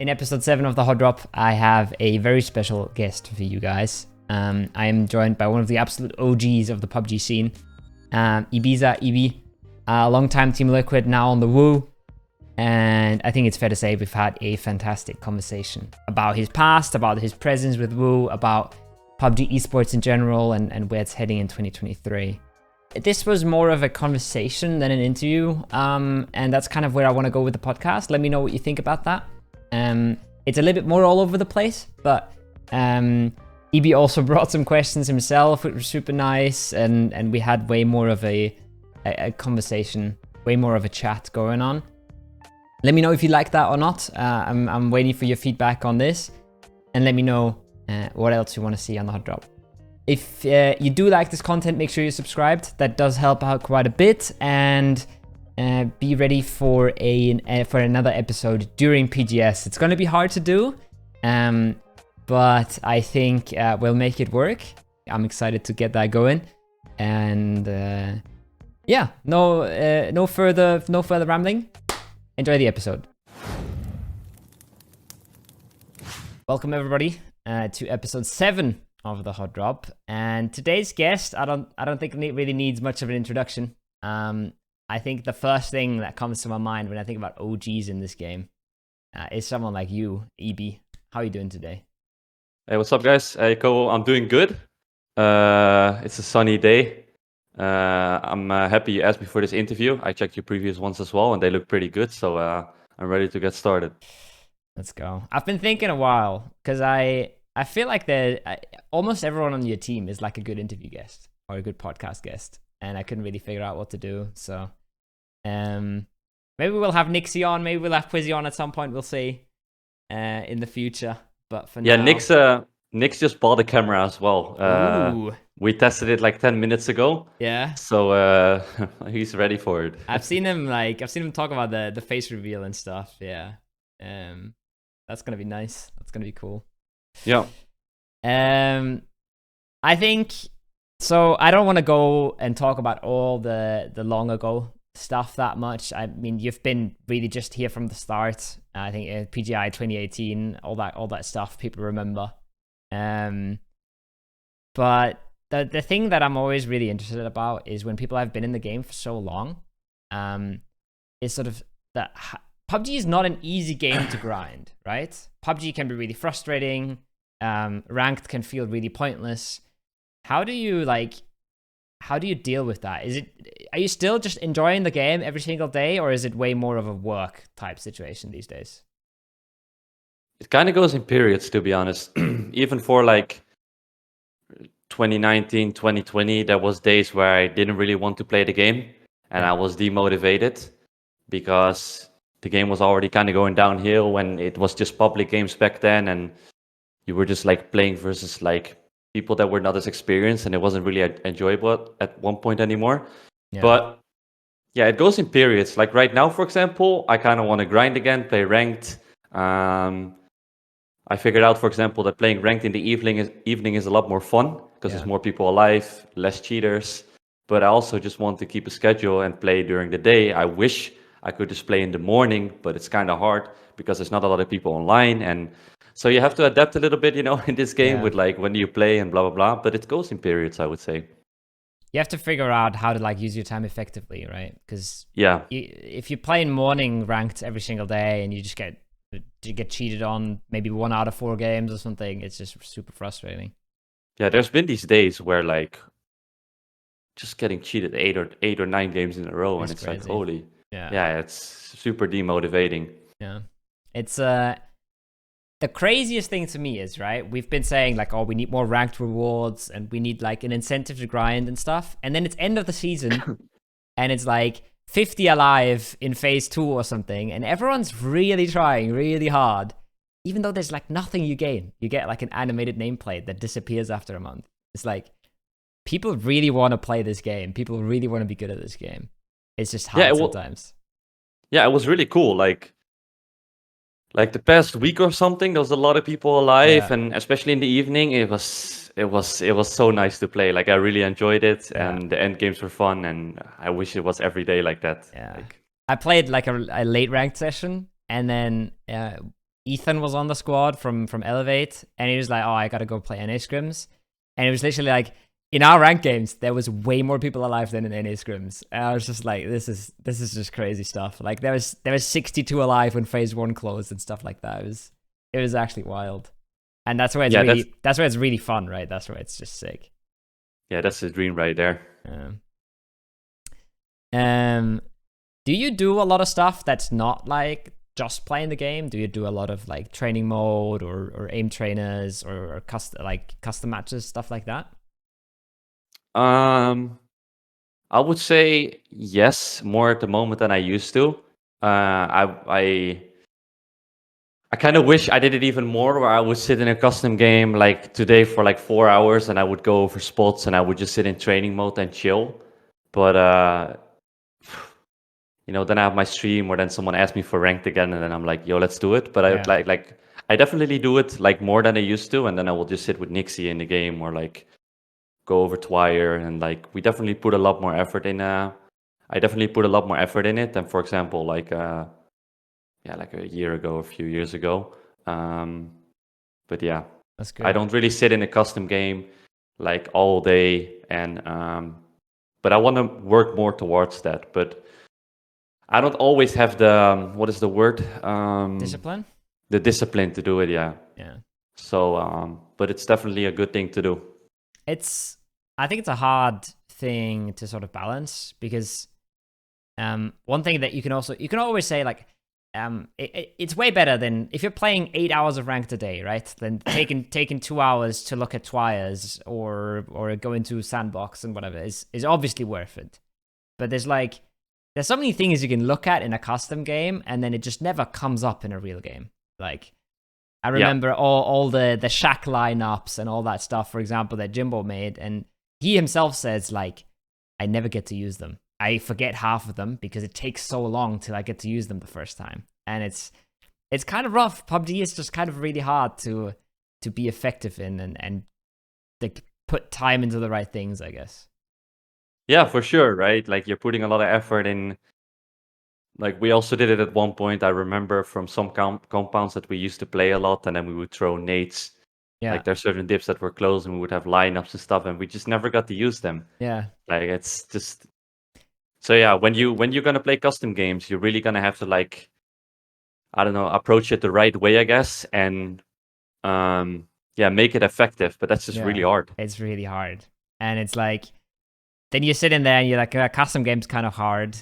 In episode 7 of the Hotdrop, I have a very special guest for you guys. I am joined by one of the absolute OGs of the PUBG scene, Ibiza, Ibi, a long-time Team Liquid, now on the Woo. And I think it's fair to say we've had a fantastic conversation about his past, about his presence with Woo, about PUBG esports in general, and where it's heading in 2023. This was more of a conversation than an interview, and that's kind of where I want to go with the podcast. Let me know what you think about that. It's a little bit more all over the place, but Ibi also brought some questions himself, which was super nice, and we had way more of a conversation, way more of a chat going on. Let me know if you like that or not. I'm waiting for your feedback on this, and let me know what else you want to see on the Hotdrop. If you do like this content, make sure you're subscribed. That does help out quite a bit, and be ready for another episode during PGS. It's going to be hard to do, but I think we'll make it work. I'm excited to get that going, and yeah, no further rambling. Enjoy the episode. Welcome everybody to episode 7 of the Hotdrop, and today's guest, I don't think really needs much of an introduction. I think the first thing that comes to my mind when I think about OGs in this game is someone like you, Ibi. How are you doing today? Hey, what's up, guys? Hey, Ko, I'm doing good. It's a sunny day. I'm happy you asked me for this interview. I checked your previous ones as well, and they look pretty good, so I'm ready to get started. Let's go. I've been thinking a while, because I feel like almost everyone on your team is like a good interview guest or a good podcast guest, and I couldn't really figure out what to do. So maybe we'll have Nixie on, maybe we'll have Quizzy on at some point. We'll see in the future. But for now, Nix just bought a camera as well. Ooh. We tested it like 10 minutes ago. Yeah. So he's ready for it. I've seen him talk about the face reveal and stuff. Yeah. That's gonna be nice. That's gonna be cool. Yeah. I think so. I don't want to go and talk about all the long ago stuff that much. I mean, you've been really just here from the start. I think PGI 2018, all that stuff people remember. But the thing that I'm always really interested about is when people have been in the game for so long, is sort of that PUBG is not an easy game to grind, right? PUBG can be really frustrating. Ranked can feel really pointless. How do you deal with that? Are you still just enjoying the game every single day, or is it way more of a work type situation these days? It kind of goes in periods, to be honest. Even for like 2019, 2020, there was days where I didn't really want to play the game, and I was demotivated because the game was already kind of going downhill when it was just public games back then, and you were just like playing versus like people that were not as experienced, and it wasn't really enjoyable at one point anymore. Yeah. But yeah, it goes in periods. Like right now, for example, I kind of want to grind again, play ranked. I figured out, for example, that playing ranked in the evening is a lot more fun because there's more people alive, less cheaters. But I also just want to keep a schedule and play during the day. I wish I could just play in the morning, but it's kind of hard because there's not a lot of people online, and so you have to adapt a little bit, in this game with like when you play and blah, blah, blah. But it goes in periods, I would say. You have to figure out how to like use your time effectively, right? Because if you play in morning ranked every single day and you just get cheated on maybe 1 out of 4 games or something, it's just super frustrating. Yeah, there's been these days where like just getting cheated 8 or 9 games in a row, and it's crazy. Like, holy. Yeah, it's super demotivating. Yeah. It's the craziest thing to me is, right, we've been saying like, oh, we need more ranked rewards and we need like an incentive to grind and stuff. And then it's end of the season and it's like 50 alive in phase 2 or something. And everyone's really trying really hard, even though there's like nothing you gain. You get like an animated nameplate that disappears after a month. It's like people really want to play this game. People really want to be good at this game. It's just hard sometimes. Yeah, it was really cool. Like the past week or something, there was a lot of people alive, and especially in the evening, it was so nice to play. Like I really enjoyed it, and the end games were fun, and I wish it was every day like that. Yeah, I played like a late ranked session, and then Ethan was on the squad from Elevate, and he was like, "Oh, I gotta go play NA scrims," and it was literally like in our ranked games, there was way more people alive than in NA scrims, and I was just like, "This is just crazy stuff." Like there was 62 alive when phase 1 closed and stuff like that. It was actually wild, and that's where it's really fun, right? That's where it's just sick. Yeah, that's the dream right there. Do you do a lot of stuff that's not like just playing the game? Do you do a lot of like training mode or aim trainers or custom matches, stuff like that? I would say yes, more at the moment than I used to. I kind of wish I did it even more, where I would sit in a custom game like today for like 4 hours, and I would go over spots, and I would just sit in training mode and chill. But then I have my stream, or then someone asks me for ranked again, and then I'm like, yo, let's do it. But I definitely do it like more than I used to, and then I will just sit with Nixie in the game, or like go over Twire, and like we definitely put a lot more effort in. I definitely put a lot more effort in it than, for example, like a year ago, a few years ago. But yeah, that's good. I don't really sit in a custom game like all day, and but I want to work more towards that. But I don't always have the what is the word? Discipline. The discipline to do it. Yeah. Yeah. So, but it's definitely a good thing to do. I think it's a hard thing to sort of balance, because one thing that you can always say, like, it's way better than if you're playing 8 hours of ranked a day, right? Then taking 2 hours to look at TWIS or go into sandbox and whatever is obviously worth it. But there's so many things you can look at in a custom game, and then it just never comes up in a real game. Like, I remember all the Shaq lineups and all that stuff, for example, that Jimbo made, and he himself says, like, I never get to use them. I forget half of them because it takes so long till I get to use them the first time. And it's kind of rough. PUBG is just kind of really hard to be effective in and like put time into the right things, I guess. Yeah, for sure, right? Like you're putting a lot of effort in. Like we also did it at one point. I remember from some compounds that we used to play a lot, and then we would throw nades. Yeah. Like there's certain dips that were closed, and we would have lineups and stuff, and we just never got to use them. Yeah. Like it's just. So yeah, when you're gonna play custom games, you're really gonna have to, like, I don't know, approach it the right way, I guess, and make it effective. But that's just really hard. It's really hard, and it's like, then you sit in there and you're like, custom game's kind of hard.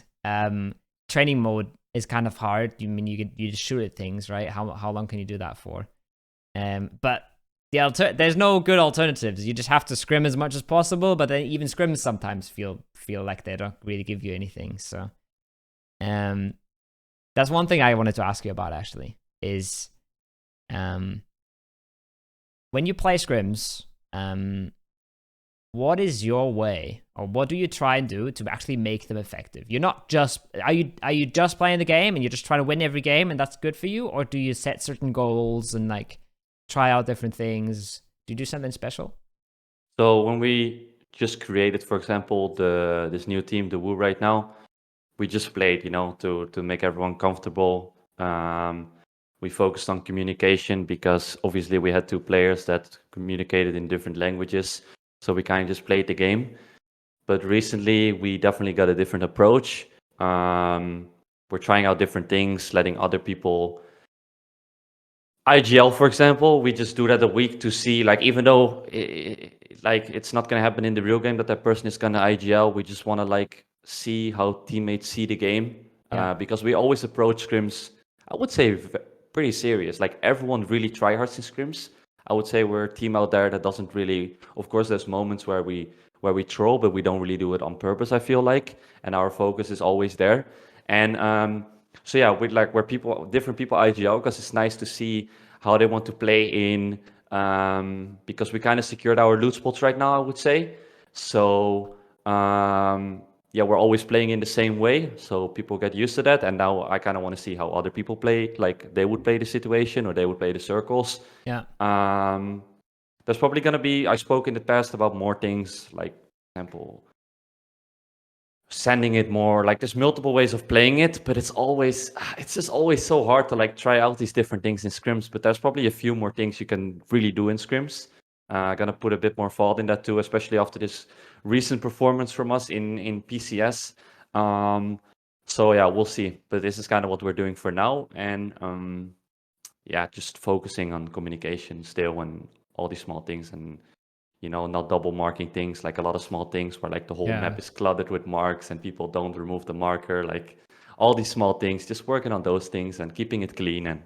Training mode is kind of hard. You mean you just shoot at things, right? How long can you do that for? But there's no good alternatives. You just have to scrim as much as possible, but then even scrims sometimes feel like they don't really give you anything. So, that's one thing I wanted to ask you about, actually, is when you play scrims, what is your way, or what do you try and do to actually make them effective? You're not just, are you just playing the game and you're just trying to win every game and that's good for you? Or do you set certain goals and like try out different things? Do you do something special? So when we just created, for example, this new team, the Woo, right now, we just played, to make everyone comfortable. We focused on communication because obviously we had 2 players that communicated in different languages. So we kind of just played the game. But recently, we definitely got a different approach. We're trying out different things, letting other people... IGL, for example, we just do that a week to see, like, even though it's not going to happen in the real game that person is going to IGL, we just want to, like, see how teammates see the game. Because we always approach scrims, I would say, pretty serious. Like, everyone really tryhards in scrims. I would say we're a team out there that doesn't really... Of course, there's moments where we troll, but we don't really do it on purpose, I feel like. And our focus is always there. And so yeah, with like where different people IGL, because it's nice to see how they want to play in... because we kind of secured our loot spots right now, I would say. So we're always playing in the same way, so people get used to that. And now I kind of want to see how other people play, like they would play the situation or they would play the circles. Yeah. There's probably going to be... I spoke in the past about more things, like, for example, sending it more. Like there's multiple ways of playing it, but it's just always so hard to like try out these different things in scrims. But there's probably a few more things you can really do in scrims. Gonna put a bit more thought in that too, especially after this recent performance from us in PCS. So yeah, we'll see. But this is kind of what we're doing for now, and yeah, just focusing on communication still and all these small things, and not double marking things, like a lot of small things where like the whole map is cluttered with marks and people don't remove the marker, like all these small things, just working on those things and keeping it clean. And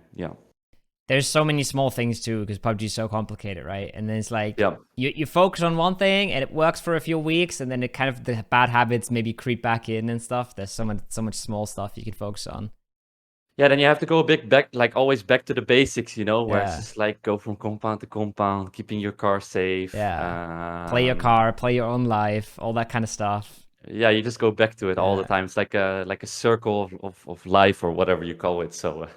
there's so many small things too, because PUBG is so complicated, right? And then it's like yeah, you focus on one thing and it works for a few weeks, and then it kind of the bad habits maybe creep back in and stuff. There's so much small stuff you can focus on. yeah, then you have to go a bit back, like always back to the basics, where it's just like go from compound to compound, keeping your car safe. Play your car, play your own life, all that kind of stuff. Yeah, you just go back to it all the time. It's like a circle of life, or whatever you call it. So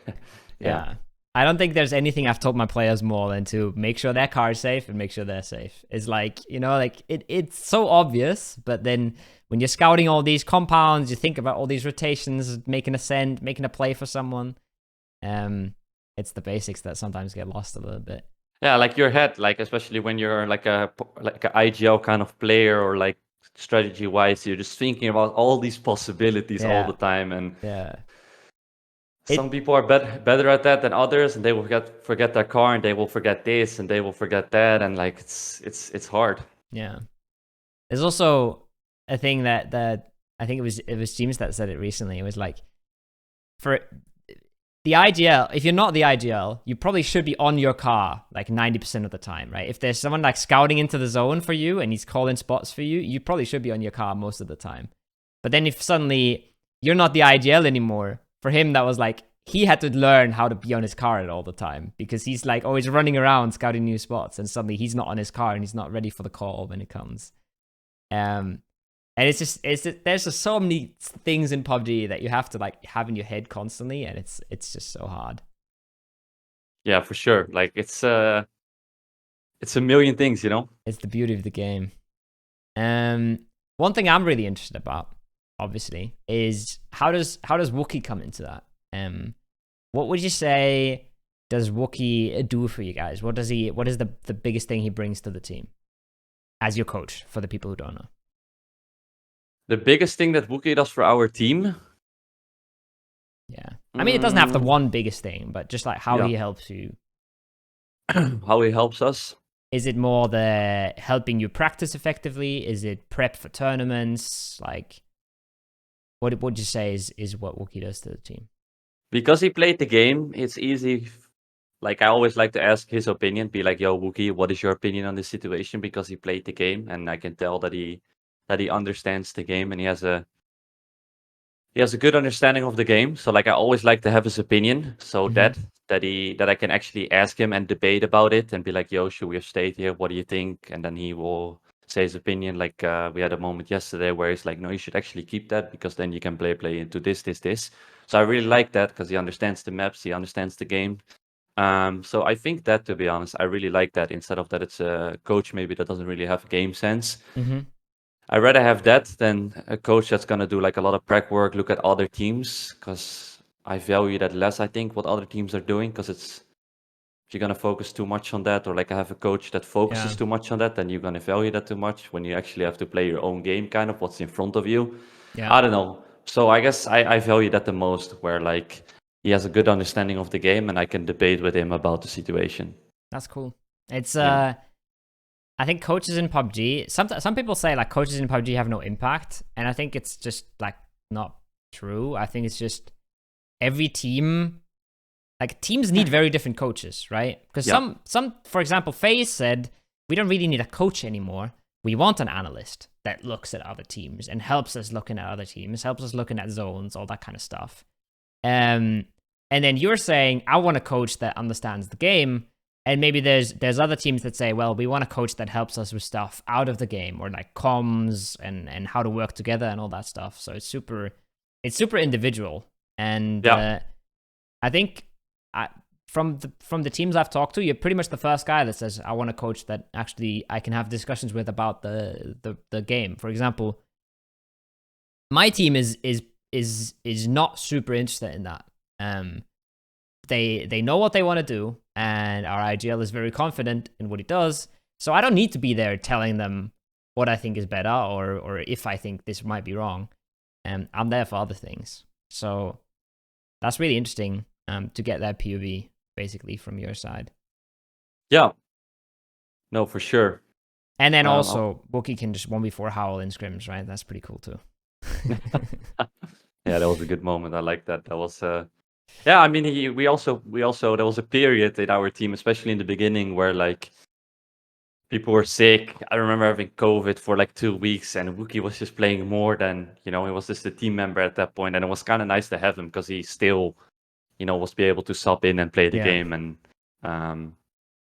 yeah. I don't think there's anything I've told my players more than to make sure their car is safe and make sure they're safe. It's like, like it's so obvious, but then when you're scouting all these compounds, you think about all these rotations, making a send, making a play for someone. It's the basics that sometimes get lost a little bit. Yeah, like your head, like especially when you're like a IGL kind of player, or like strategy wise, you're just thinking about all these possibilities all the time. And some people are better at that than others, and they will forget their car, and they will forget this, and they will forget that, and like it's hard. Yeah, there's also a thing that I think it was James that said it recently. It was like, for the IGL, if you're not the IGL, you probably should be on your car like 90% of the time, right? If there's someone like scouting into the zone for you and he's calling spots for you, you probably should be on your car most of the time. But then if suddenly you're not the IGL anymore, for him that was like, he had to learn how to be on his car all the time, because he's like always running around scouting new spots, and suddenly he's not on his car and he's not ready for the call when it comes. And it's just there's just so many things in PUBG that you have to like have in your head constantly, and it's just so hard. Yeah, for sure. Like it's a million things, It's the beauty of the game. One thing I'm really interested about, obviously, is how does wookie come into that? What would you say does wookie do for you guys? What is the biggest thing he brings to the team as your coach, for the people who don't know? The biggest thing that wookie does for our team? Yeah. I mean, it doesn't have the one biggest thing, but just like how he helps you. How he helps us? Is it more the helping you practice effectively? Is it prep for tournaments? Like, what would you say is what wookie does to the team? Because he played the game, it's easy. Like, I always like to ask his opinion, be like, yo, wookie, what is your opinion on this situation? Because he played the game, and I can tell that he understands the game, and he has a good understanding of the game. So like, I always like to have his opinion, so that I can actually ask him and debate about it and be like, yo, should we have stayed here? What do you think? And then he will say his opinion. Like we had a moment yesterday where he's like, no, you should actually keep that, because then you can play into this. So I really like that, because he understands the maps, he understands the game. So I think that, to be honest, I really like that, instead of that it's a coach maybe that doesn't really have game sense. I'd rather have that than a coach that's going to do like a lot of prep work, look at other teams, because I value that less, I think, what other teams are doing, because if you're going to focus too much on that, or like I have a coach that focuses too much on that, then you're going to value that too much when you actually have to play your own game, kind of what's in front of you. I don't know. So I guess I value that the most, where like he has a good understanding of the game and I can debate with him about the situation. That's cool. It's I think coaches in PUBG, some people say like coaches in PUBG have no impact, and I think it's just like not true. I think it's just every team, like teams need very different coaches, right? Because some, for example, FaZe said, we don't really need a coach anymore. We want an analyst that looks at other teams and helps us looking at other teams, helps us looking at zones, all that kind of stuff. And then you're saying, I want a coach that understands the game. And maybe there's other teams that say, well, we want a coach that helps us with stuff out of the game, or like comms and how to work together and all that stuff. So it's super individual. And I think from the teams I've talked to, you're pretty much the first guy that says, I want a coach that actually I can have discussions with about the game. For example, my team is not super interested in that. They know what they want to do, and our IGL is very confident in what he does. So I don't need to be there telling them what I think is better or if I think this might be wrong. I'm there for other things. So that's really interesting to get that POV basically from your side. Yeah. No, for sure. And then also, wookie can just 1v4 howl in scrims, right? That's pretty cool too. Yeah, that was a good moment. I like that. That was yeah, I mean, we also there was a period in our team, especially in the beginning, where like people were sick. I remember having COVID for like 2 weeks, and Wookie was just playing more than, he was just a team member at that point, and it was kind of nice to have him because he still, was be able to sub in and play the game, and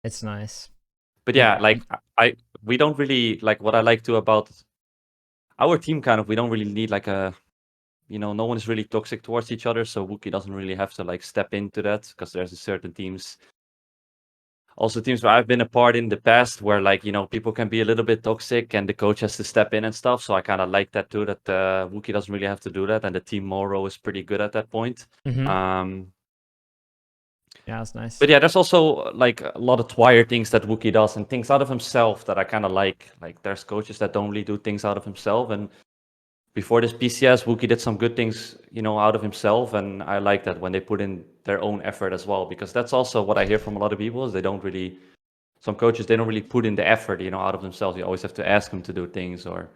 it's nice. But yeah, like we don't really like what I like to about our team. Kind of, we don't really need like a, no one is really toxic towards each other, so Wookie doesn't really have to like step into that because there's a certain teams. Also, teams where I've been a part in the past where like, people can be a little bit toxic and the coach has to step in and stuff. So I kind of like that too, that Wookie doesn't really have to do that. And the team Moro is pretty good at that point. Yeah, that's nice. But yeah, there's also like a lot of Twire things that Wookie does and things out of himself that I kind of like. Like there's coaches that don't really do things out of himself. And before this PCS, Wookie did some good things, out of himself. And I like that when they put in their own effort as well, because that's also what I hear from a lot of people is some coaches, they don't really put in the effort, out of themselves. You always have to ask them to do things or,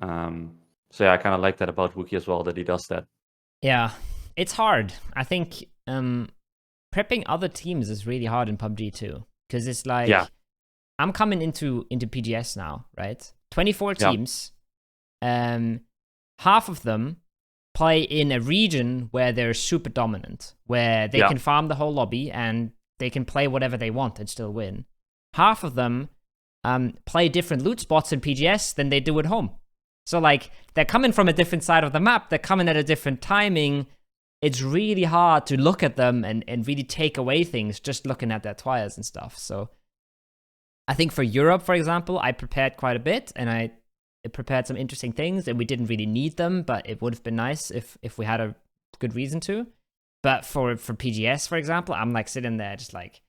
so yeah, I kind of like that about Wookie as well, that he does that. Yeah, it's hard. I think prepping other teams is really hard in PUBG too, because it's like, I'm coming into PGS now, right? 24 teams, half of them play in a region where they're super dominant, where they can farm the whole lobby and they can play whatever they want and still win. Half of them play different loot spots in PGS than they do at home. So like, they're coming from a different side of the map, they're coming at a different timing. It's really hard to look at them and really take away things just looking at their TWIS and stuff. So I think for Europe, for example, I prepared quite a bit and I prepared some interesting things and we didn't really need them, but it would have been nice if we had a good reason to. But for PGS, for example, I'm like sitting there just like,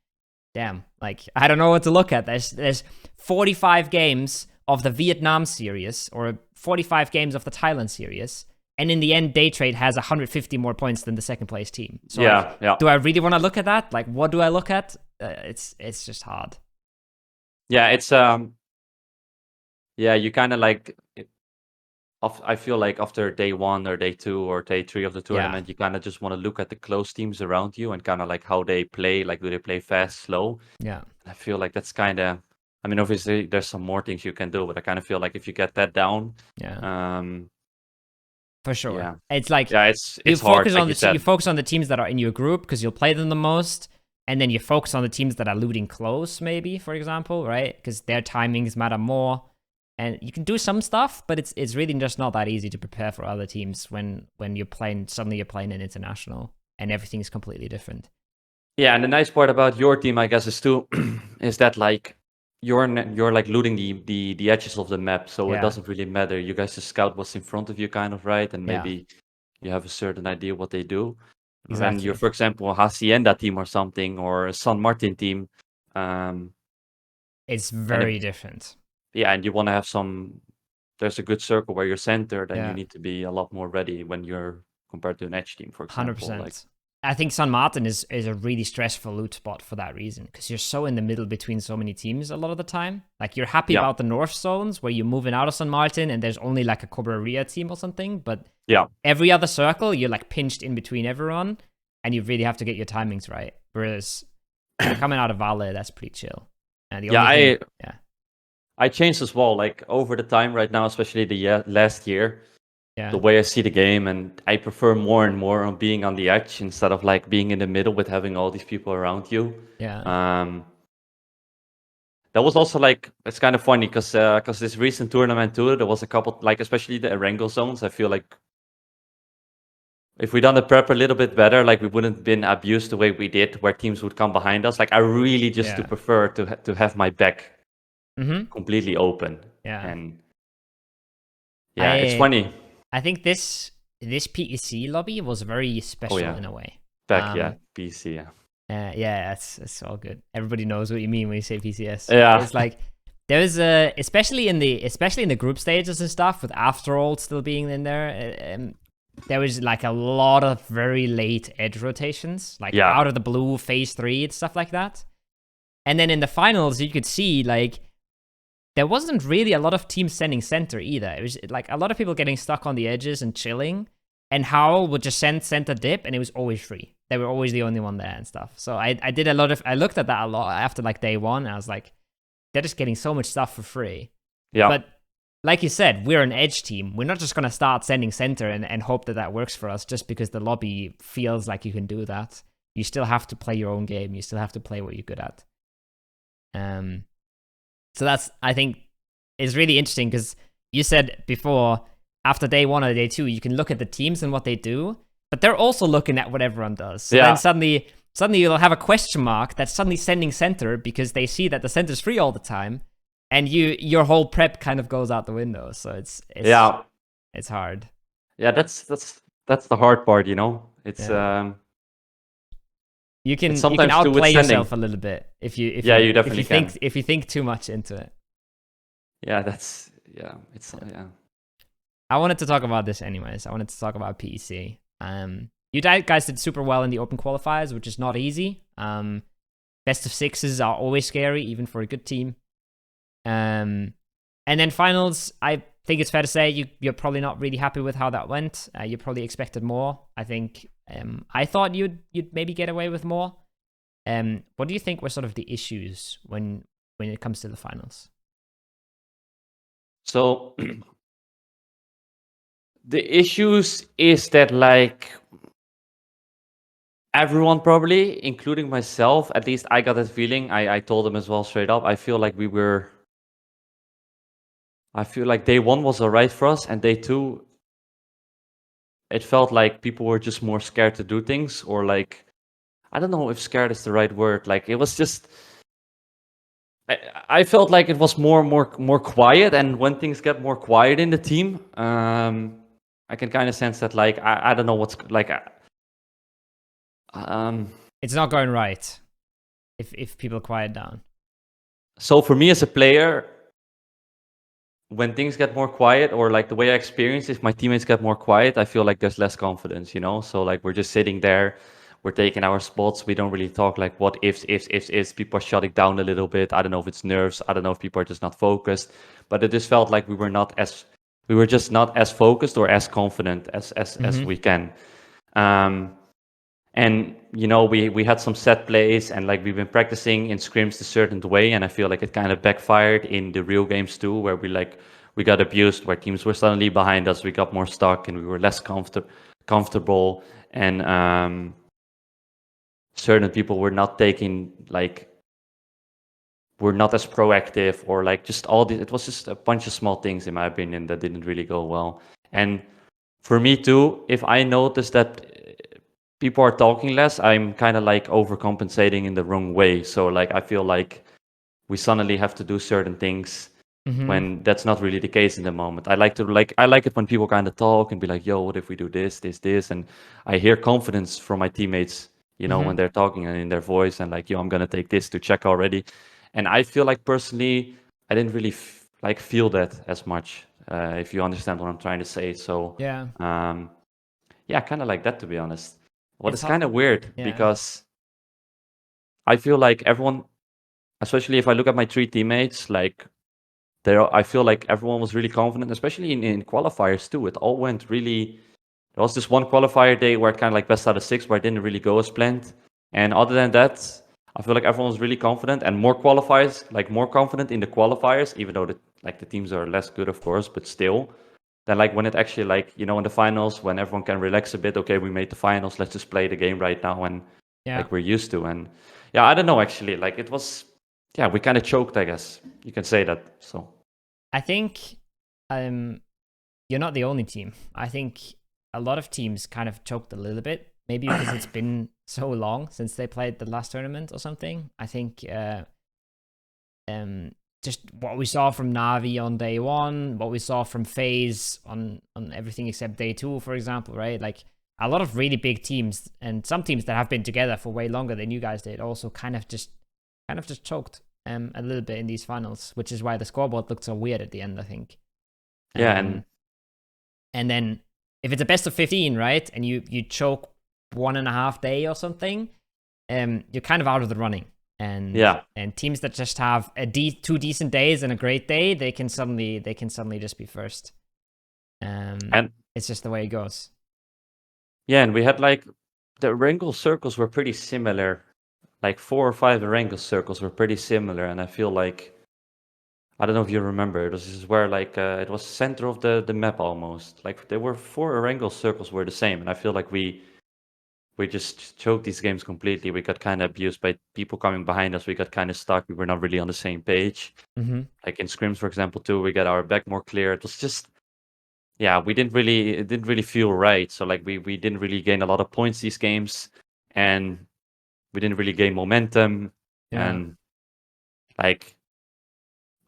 damn, like I don't know what to look at. There's 45 games of the Vietnam series or 45 games of the Thailand series. And in the end, Daytrade has 150 more points than the second place team. So do I really want to look at that? Like, what do I look at? It's just hard. Yeah, it's you kind of like. I feel like after day 1 or day 2 or day 3 of the tournament, you kind of just want to look at the close teams around you and kind of like how they play. Like, do they play fast, slow? Yeah. I feel like that's kind of. I mean, obviously, there's some more things you can do, but I kind of feel like if you get that down, for sure. Yeah. It's like it's you hard, focus on you focus on the teams that are in your group because you'll play them the most, and then you focus on the teams that are looting close, maybe, for example, right? Because their timings matter more. And you can do some stuff, but it's really just not that easy to prepare for other teams when suddenly you're playing an international and everything's completely different. Yeah, and the nice part about your team, I guess, is too is that like you're like looting the edges of the map, so it doesn't really matter. You guys just scout what's in front of you, kind of, right? And maybe you have a certain idea what they do. Exactly. When you're, for example, a Hacienda team or something, or a San Martin team, it's very different. Yeah, and you want to have there's a good circle where you're centered, and you need to be a lot more ready when you're compared to an edge team, for example. 100%. Like, I think San Martin is a really stressful loot spot for that reason, because you're so in the middle between so many teams a lot of the time. Like, you're happy about the north zones where you're moving out of San Martin and there's only like a Cabrera team or something, but every other circle, you're like pinched in between everyone, and you really have to get your timings right. Whereas coming out of Vale, that's pretty chill. And I changed as well, like over the time right now, especially the last year, the way I see the game, and I prefer more and more on being on the edge instead of like being in the middle with having all these people around you. That was also like, it's kind of funny because this recent tournament too, there was a couple, like especially the Erangel zones. I feel like if we done the prep a little bit better, like we wouldn't have been abused the way we did, where teams would come behind us. Like, I really just to prefer to have my back completely open. And it's funny. I think this PEC lobby was very special in a way. PC, yeah. Yeah, it's all good. Everybody knows what you mean when you say PCS. Yeah. It's like there's especially in the group stages and stuff, with After All still being in there. There was like a lot of very late edge rotations, like out of the blue, phase 3 and stuff like that. And then in the finals, you could see like there wasn't really a lot of teams sending center either. It was like a lot of people getting stuck on the edges and chilling. And Howl would just send center dip, and it was always free. They were always the only one there and stuff. So I looked at that a lot after like day one, and I was like, they're just getting so much stuff for free. Yeah. But like you said, we're an edge team. We're not just going to start sending center and hope that works for us just because the lobby feels like you can do that. You still have to play your own game. You still have to play what you're good at. So that's, I think, is really interesting because you said before, after day 1 or day 2, you can look at the teams and what they do, but they're also looking at what everyone does. So then suddenly you'll have a question mark that's suddenly sending center because they see that the center's free all the time, and your whole prep kind of goes out the window. So it's hard. Yeah, that's the hard part, you know. It's you can sometimes outplay yourself a little bit if you definitely if you think too much into it. I wanted to talk about this anyways. I wanted to talk about PEC. You guys did super well in the open qualifiers, which is not easy. Best of 6s are always scary, even for a good team. And then finals, I think it's fair to say you're probably not really happy with how that went. You probably expected more. I think I thought you'd maybe get away with more. What do you think were sort of the issues when it comes to the finals? So the issues is that like everyone probably, including myself, at least I got that feeling. I told them as well straight up. I feel like day 1 was alright for us, and day 2, it felt like people were just more scared to do things, or like, I don't know if scared is the right word. Like it was just, I felt like it was more quiet, and when things get more quiet in the team, I can kind of sense that like I don't know what's like. It's not going right if people quiet down. So for me as a player, when things get more quiet, or like the way I experience, if my teammates get more quiet, I feel like there's less confidence, you know? So like we're just sitting there, we're taking our spots, we don't really talk like what ifs, people are shutting down a little bit. I don't know if it's nerves, I don't know if people are just not focused, but it just felt like we were just not as focused or as confident as we can. And you know, we had some set plays, and like we've been practicing in scrims a certain way, and I feel like it kind of backfired in the real games too, where we got abused, where teams were suddenly behind us, we got more stuck, and we were less comfortable, and certain people were not taking were not as proactive, or like just all the, it was just a bunch of small things in my opinion that didn't really go well. And for me too, if I notice that people are talking less, I'm kind of like overcompensating in the wrong way. So like I feel like we suddenly have to do certain things when that's not really the case in the moment. I like it when people kind of talk and be like, yo, what if we do this, and I hear confidence from my teammates, you know, when they're talking and in their voice, and like, yo, I'm gonna take this to check already. And I feel like personally, I didn't really feel that as much, if you understand what I'm trying to say. So yeah, kind of like that, to be honest. What is It's kind of weird, because I feel like everyone, especially if I look at my 3 teammates, like I feel like everyone was really confident, especially in qualifiers too. It all went really. There was this one qualifier day where it kind of like best out of 6, where it didn't really go as planned. And other than that, I feel like everyone was really confident, and more confident in the qualifiers, even though the teams are less good, of course, but still. Then like when it actually, like, you know, in the finals, when everyone can relax a bit, okay, we made the finals, let's just play the game right now, and like we're used to. And yeah, I don't know, actually, like it was, we kind of choked, I guess you can say that. So I think you're not the only team. I think a lot of teams kind of choked a little bit, maybe because it's been so long since they played the last tournament or something. I think just what we saw from Navi on day one, what we saw from FaZe on everything except day two, for example, right? Like a lot of really big teams and some teams that have been together for way longer than you guys did also kind of just choked a little bit in these finals, which is why the scoreboard looked so weird at the end, I think. Yeah, and then if it's a best of 15, right, and you choke 1.5 day or something, you're kind of out of the running. And teams that just have two decent days and a great day, they can suddenly just be first. And it's just the way it goes. Yeah, and we had like the wrangle circles were pretty similar. Like 4 or 5 wrangle circles were pretty similar, and I feel like, I don't know if you remember, this is where like it was center of the map almost. Like there were 4 wrangle circles were the same, and I feel like we just choked these games completely. We got kind of abused by people coming behind us. We got kind of stuck. We were not really on the same page. Like in scrims, for example, too, we got our back more clear. It was just, yeah, it didn't really feel right. So like we didn't really gain a lot of points these games, and we didn't really gain momentum. And like,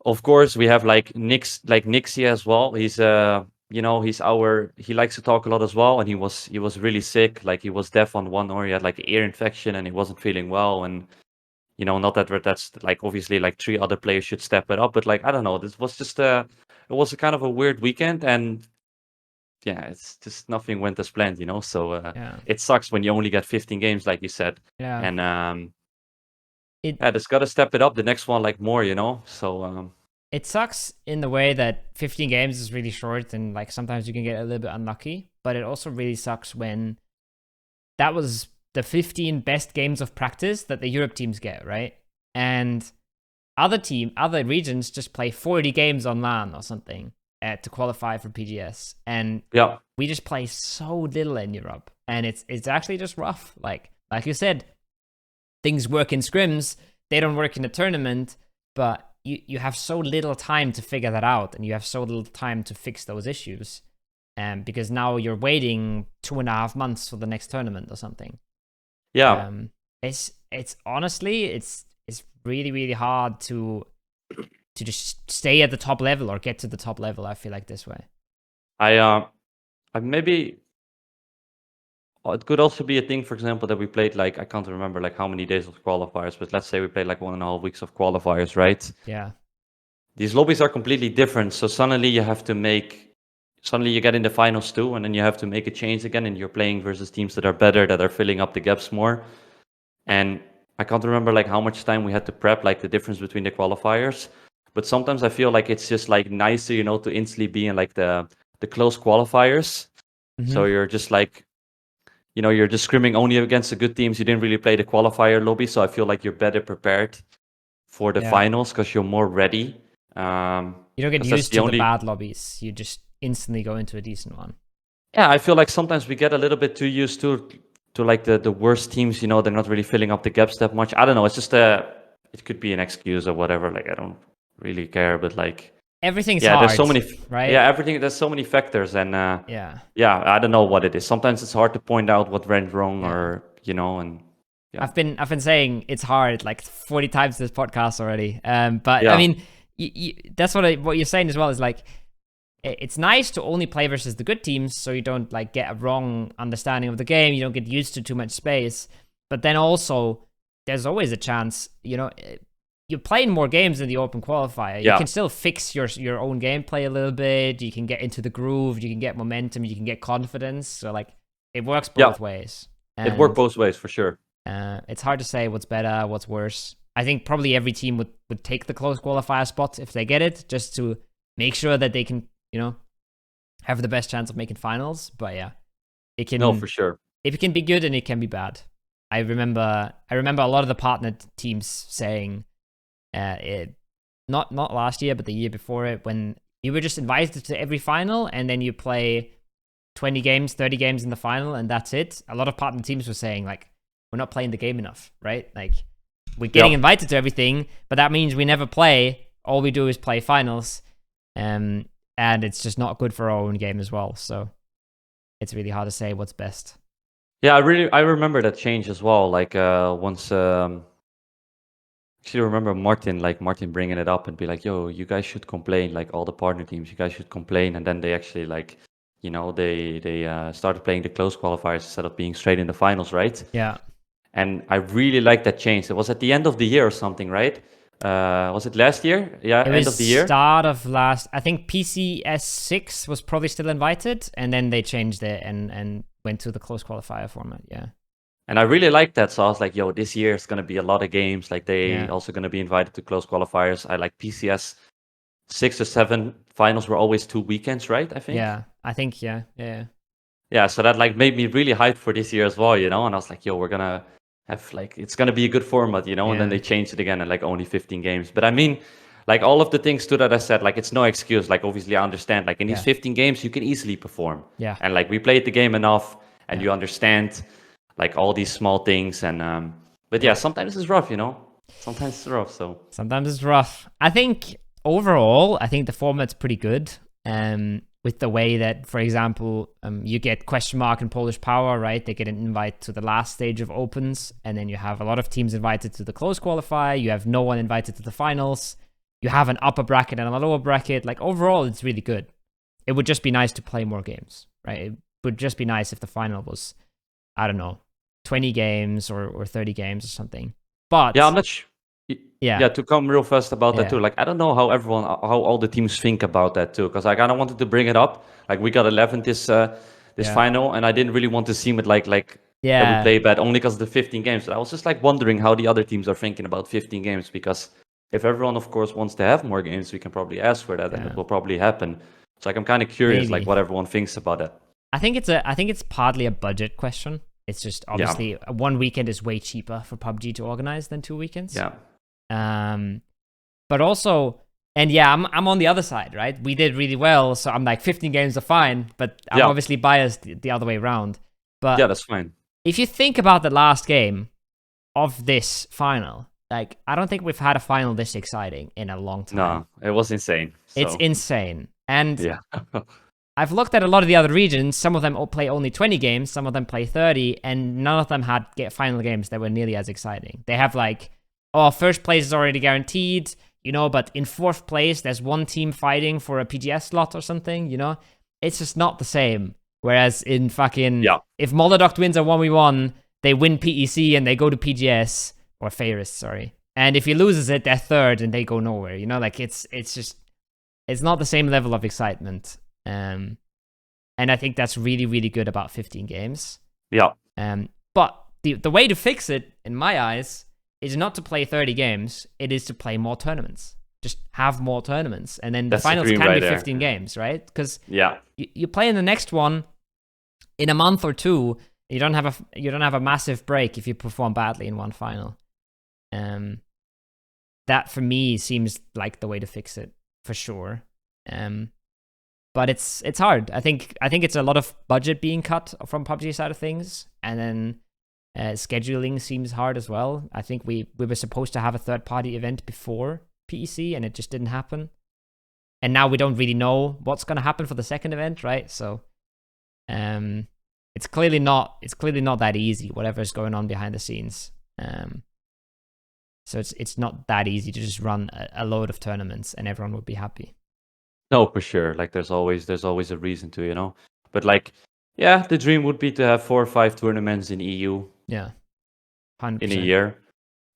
of course, we have like Nixie as well. He's he likes to talk a lot as well, and he was really sick. Like he was deaf on one ear, he had like ear infection, and he wasn't feeling well. And not that's like obviously like 3 other players should step it up, but like I don't know, this was just it was a kind of a weird weekend, and yeah, it's just nothing went as planned, So it sucks when you only get 15 games, like you said. And just gotta step it up the next one like more, So it sucks in the way that 15 games is really short, and like sometimes you can get a little bit unlucky, but it also really sucks when that was the 15 best games of practice that the Europe teams get, right? And other regions just play 40 games on LAN or something to qualify for PGS, and we just play so little in Europe, and it's actually just rough. Like you said, things work in scrims, they don't work in a tournament, but you have so little time to figure that out, and you have so little time to fix those issues, because now you're waiting 2.5 months for the next tournament or something. It's honestly it's really, really hard to just stay at the top level or get to the top level. I feel like this way. I maybe it could also be a thing, for example, that we played like, I can't remember like how many days of qualifiers, but let's say we played like 1.5 weeks of qualifiers, right? Yeah. These lobbies are completely different, so suddenly you get in the finals too, and then you have to make a change again, and you're playing versus teams that are better, that are filling up the gaps more. And I can't remember like how much time we had to prep, like the difference between the qualifiers. But sometimes I feel like it's just like nicer, to instantly be in like the close qualifiers. So you're just like, you're just scrimming only against the good teams. You didn't really play the qualifier lobby, so I feel like you're better prepared for the finals because you're more ready. You don't get used to the bad lobbies. You just instantly go into a decent one. Yeah, I feel like sometimes we get a little bit too used to like the worst teams. They're not really filling up the gaps that much. I don't know. It's just it could be an excuse or whatever. Like I don't really care, but like everything's hard. There's so many, right? Yeah, everything. There's so many factors, and I don't know what it is. Sometimes it's hard to point out what went wrong, or and. Yeah. I've been saying it's hard like 40 times this podcast already. But I mean, that's what you're saying as well, is like it's nice to only play versus the good teams, so you don't like get a wrong understanding of the game. You don't get used to too much space. But then also, there's always a chance. You're playing more games in the open qualifier. You can still fix your own gameplay a little bit. You can get into the groove. You can get momentum. You can get confidence. So like it works both ways. It worked both ways for sure. It's hard to say what's better, what's worse. I think probably every team would take the close qualifier spot if they get it, just to make sure that they can, have the best chance of making finals. But yeah, it can. No, for sure. It can be good and it can be bad. I remember a lot of the partner teams saying, not last year, but the year before it, when you were just invited to every final and then you play 20 games, 30 games in the final, and that's it. A lot of partner teams were saying like, we're not playing the game enough, right? Like we're getting invited to everything, but that means we never play. All we do is play finals. And it's just not good for our own game as well. So it's really hard to say what's best. Yeah, I remember that change as well. Like once actually remember Martin bringing it up and be like, yo, you guys should complain, like all the partner teams, you guys should complain. And then they actually like, they started playing the close qualifiers instead of being straight in the finals, right? Yeah. And I really like that change. It was at the end of the year or something, right? Was it last year? Yeah, end of the year. Start of last. I think PCS 6 was probably still invited, and then they changed it and went to the close qualifier format. Yeah. And I really liked that. So I was like, yo, this year is going to be a lot of games. Like they also going to be invited to close qualifiers. I like PCS 6 or 7 finals were always 2 weekends, right? I think. Yeah, I think, yeah. Yeah, so that like made me really hyped for this year as well, And I was like, yo, we're going to have like, it's going to be a good format, And then they changed it again and like only 15 games. But I mean, like all of the things too that I said, like it's no excuse. Like obviously I understand, like in these 15 games, you can easily perform. Yeah. And like we played the game enough and you understand like all these small things. And, but yeah, sometimes it's rough, Sometimes it's rough, so. Sometimes it's rough. I think overall, the format's pretty good. With the way that, for example, you get question mark and Polish Power, right? They get an invite to the last stage of opens, and then you have a lot of teams invited to the close qualifier. You have no one invited to the finals. You have an upper bracket and a lower bracket. Like overall, it's really good. It would just be nice to play more games, right? It would just be nice if the final was, I don't know, 20 games or 30 games or something. But yeah, I'm not sure. Yeah, to come real fast about that too. Like, I don't know how all the teams think about that too, because I kind of wanted to bring it up. Like, we got 11th this final, and I didn't really want to seem it like that we play bad only because of the 15 games. But I was just like wondering how the other teams are thinking about 15 games, because if everyone, of course, wants to have more games, we can probably ask for that, and it will probably happen. So like, I'm kind of curious, like what everyone thinks about that. I think it's partly a budget question. It's just obviously one weekend is way cheaper for PUBG to organize than 2 weekends. Yeah. But also, and yeah, I'm on the other side, right? We did really well, so I'm like 15 games are fine, but I'm obviously biased the other way around. But yeah, that's fine. If you think about the last game of this final, like I don't think we've had a final this exciting in a long time. No, it was insane. So. It's insane. And yeah. I've looked at a lot of the other regions. Some of them play only 20 games, some of them play 30, and none of them had final games that were nearly as exciting. They have like, first place is already guaranteed, but in 4th place, there's one team fighting for a PGS slot or something, It's just not the same. Whereas in fucking, if Molodok wins a 1v1, they win PEC and they go to PGS, or Fairest, sorry. And if he loses it, they're 3rd and they go nowhere, Like, it's not the same level of excitement. And I think that's really, really good about 15 games. Yeah. But the way to fix it, in my eyes, is not to play 30 games, it is to play more tournaments. Just have more tournaments. And then the finals can be 15 games, right? Because you play in the next one in a month or 2, you don't have a massive break if you perform badly in one final. That for me seems like the way to fix it, for sure. But it's hard. I think it's a lot of budget being cut from PUBG side of things, and then scheduling seems hard as well. I think we were supposed to have a third-party event before PEC, and it just didn't happen. And now we don't really know what's going to happen for the second event, right? So, it's clearly not that easy. Whatever's going on behind the scenes, so it's not that easy to just run a load of tournaments and everyone would be happy. No, for sure. Like there's always a reason to, But like, yeah, the dream would be to have 4 or 5 tournaments in EU. Yeah, 100%. In a year.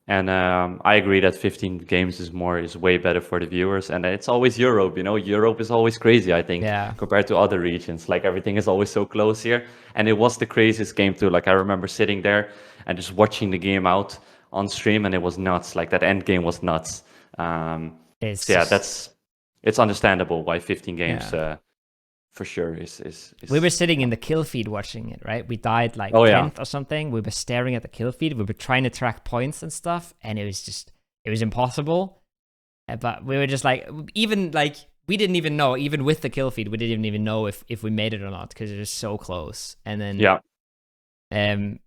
And I agree that 15 games is way better for the viewers. And it's always Europe, Europe is always crazy, I think, compared to other regions. Like everything is always so close here. And it was the craziest game too. Like I remember sitting there and just watching the game out on stream, and it was nuts. Like that end game was nuts. It's understandable why 15 games for sure is. We were sitting in the kill feed watching it, right? We died like 10th or something. We were staring at the kill feed. We were trying to track points and stuff, and it was impossible. But we were just like, even like, we didn't even know, even with the kill feed, we didn't even know if we made it or not, because it was so close. And then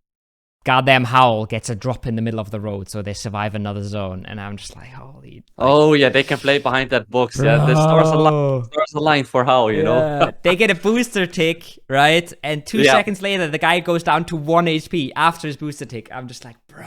goddamn Howl gets a drop in the middle of the road, so they survive another zone, and I'm just like, holy. Oh yeah, they can play behind that box. Bro. Yeah, the stars align for Howl, you know. They get a booster tick, right? And 2 seconds later, the guy goes down to 1 HP after his booster tick. I'm just like, bro.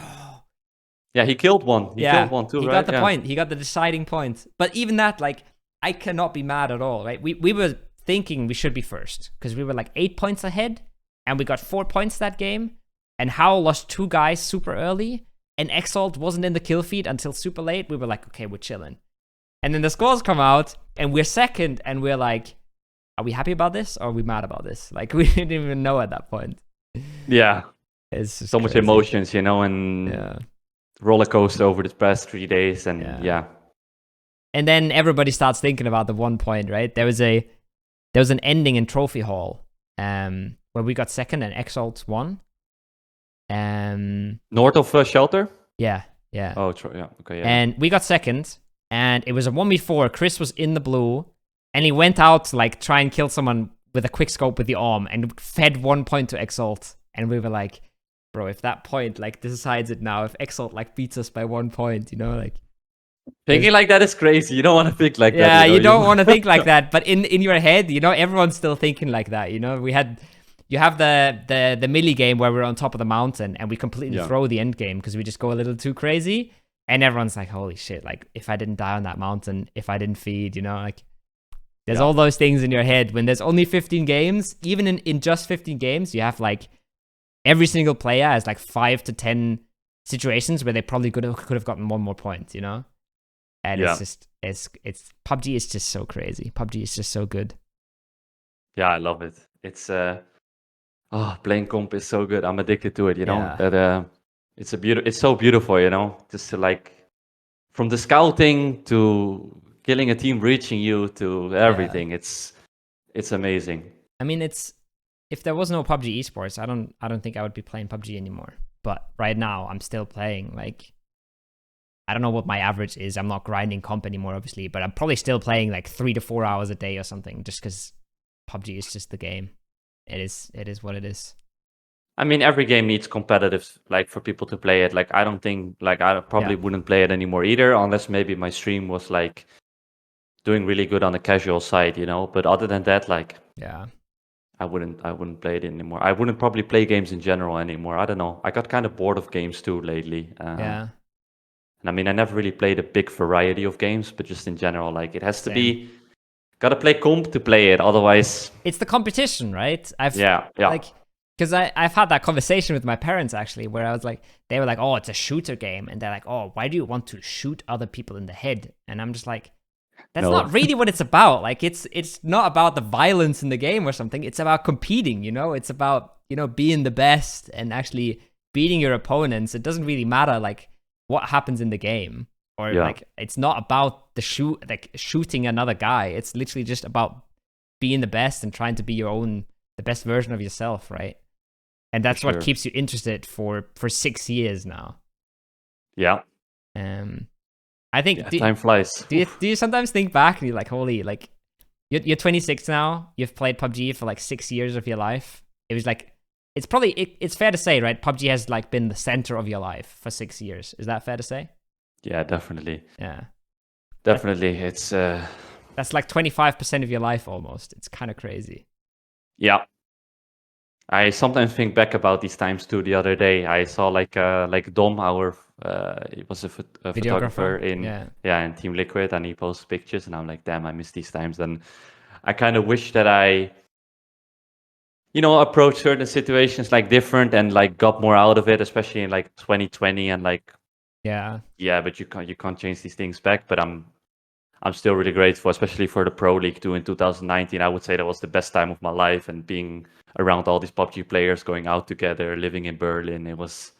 Yeah, he killed one. He killed one too, he right? got the point. He got the deciding point. But even that, like, I cannot be mad at all, right? We were thinking we should be first because we were like 8 points ahead, and we got 4 points that game. And Howl lost 2 guys super early, and Exalt wasn't in the kill feed until super late. We were like, okay, we're chilling. And then the scores come out, and we're second, and we're like, are we happy about this or are we mad about this? Like, we didn't even know at that point. Yeah. It's just so much crazy. emotions, and roller coaster over the past 3 days, and And then everybody starts thinking about the 1 point, right? There was an ending in Trophy Hall, where we got second and Exalt won. North of Shelter? Yeah. Oh, yeah. Okay, yeah. And we got second, and it was a 1v4. Chris was in the blue, and he went out to like try and kill someone with a quick scope with the arm, and fed 1 point to Exalt. And we were like, bro, if that point like decides it now, if Exalt like beats us by 1 point, you know, like thinking like that is crazy. You don't want to think like that. Yeah, you don't want to think like that. But in your head, you know, everyone's still thinking like that. You know, you have the melee game where we're on top of the mountain and we completely throw the end game because we just go a little too crazy. And everyone's like, holy shit, like if I didn't die on that mountain, if I didn't feed, you know, like there's all those things in your head when there's only 15 games. Even in just 15 games, you have like every single player has like 5 to 10 situations where they probably could have gotten 1 more point, you know? And it's just, it's PUBG is just so crazy. PUBG is just so good. Yeah, I love it. It's, playing comp is so good. I'm addicted to it, you know? Yeah. That, it's so beautiful, you know? Just to like, from the scouting to killing a team reaching you to everything. It's amazing. I mean, if there was no PUBG esports, I don't think I would be playing PUBG anymore. But right now, I'm still playing. Like, I don't know what my average is. I'm not grinding comp anymore, obviously, but I'm probably still playing like 3 to 4 hours a day or something, just because PUBG is just the game. It is what it is. I mean, every game needs competitive, like for people to play it. Like, I don't think, like, I probably wouldn't play it anymore either, unless maybe my stream was like doing really good on the casual side, you know. But other than that, like, I wouldn't play it anymore. I wouldn't probably play games in general anymore. I don't know. I got kind of bored of games too lately. And I mean, I never really played a big variety of games, but just in general, like, it has to be, gotta play comp to play it. Otherwise, it's the competition, right? Like, because I've had that conversation with my parents actually, where I was like, they were like, oh, it's a shooter game, and they're like, oh, why do you want to shoot other people in the head? And I'm just like, that's not really what it's about. Like, it's not about the violence in the game or something. It's about competing, you know? It's about, you know, being the best and actually beating your opponents. It doesn't really matter, like, what happens in the game. Or, like, it's not about shooting another guy. It's literally just about being the best and trying to be the best version of yourself, right? And that's what keeps you interested for 6 years now. Yeah. I think time flies. Do you sometimes think back and you're like, holy, like you're 26 now, you've played PUBG for like 6 years of your life. It was like, it's probably it's fair to say, right? PUBG has like been the center of your life for 6 years. Is that fair to say? Yeah, definitely. Yeah. Definitely. It's that's like 25% of your life almost. It's kind of crazy. Yeah. I sometimes think back about these times too. The other day, I saw like Dom, he was a photographer in Team Liquid, and he posts pictures, and I'm like, damn, I miss these times. And I kind of wish that I, you know, approached certain situations like different and like got more out of it, especially in like 2020 and like but you can't change these things back. But I'm still really grateful, especially for the Pro League too in 2019. I would say that was the best time of my life, and being around all these PUBG players, going out together, living in Berlin. It was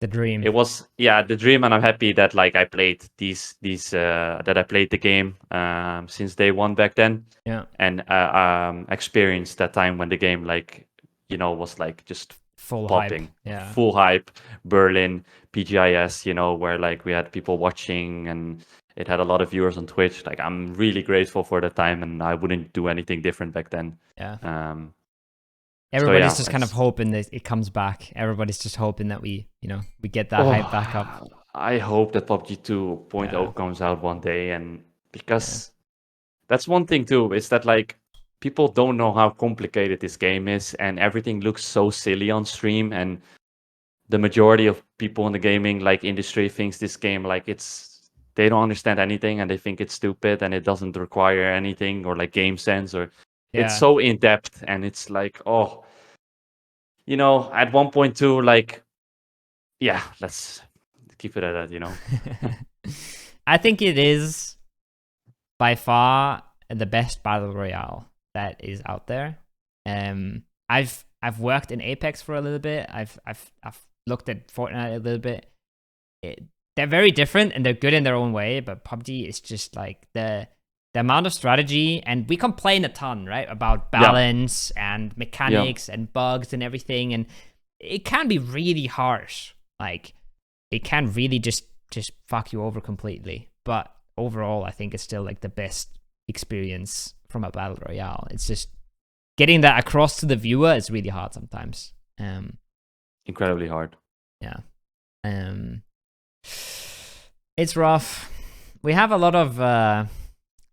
the dream. It was the dream, and I'm happy that like I played that I played the game since day one back then. Yeah. And experienced that time when the game, like, you know, was like just full popping. Hype. Full hype. Berlin, PGIS, you know, where like we had people watching and it had a lot of viewers on Twitch. Like, I'm really grateful for that time, and I wouldn't do anything different back then. Yeah. Everybody's just kind of hoping that it comes back. Everybody's just hoping that we get that hype back up. I hope that PUBG 2.0 comes out one day, and because that's one thing too, is that like people don't know how complicated this game is, and everything looks so silly on stream, and the majority of people in the gaming like industry thinks this game like they don't understand anything and they think it's stupid and it doesn't require anything or like game sense or it's so in depth and it's like, oh, you know, at 1.2, like, yeah, let's keep it at that, you know. I think it is by far the best battle royale that is out there. I've worked in Apex for a little bit. I've looked at Fortnite a little bit. They're very different and they're good in their own way, but PUBG is just like the amount of strategy, and we complain a ton, right, about balance and mechanics and bugs and everything, and it can be really harsh. Like, it can really just fuck you over completely. But overall, I think it's still like the best experience from a battle royale. It's just getting that across to the viewer is really hard sometimes. Incredibly hard. Yeah. It's rough. We have a lot of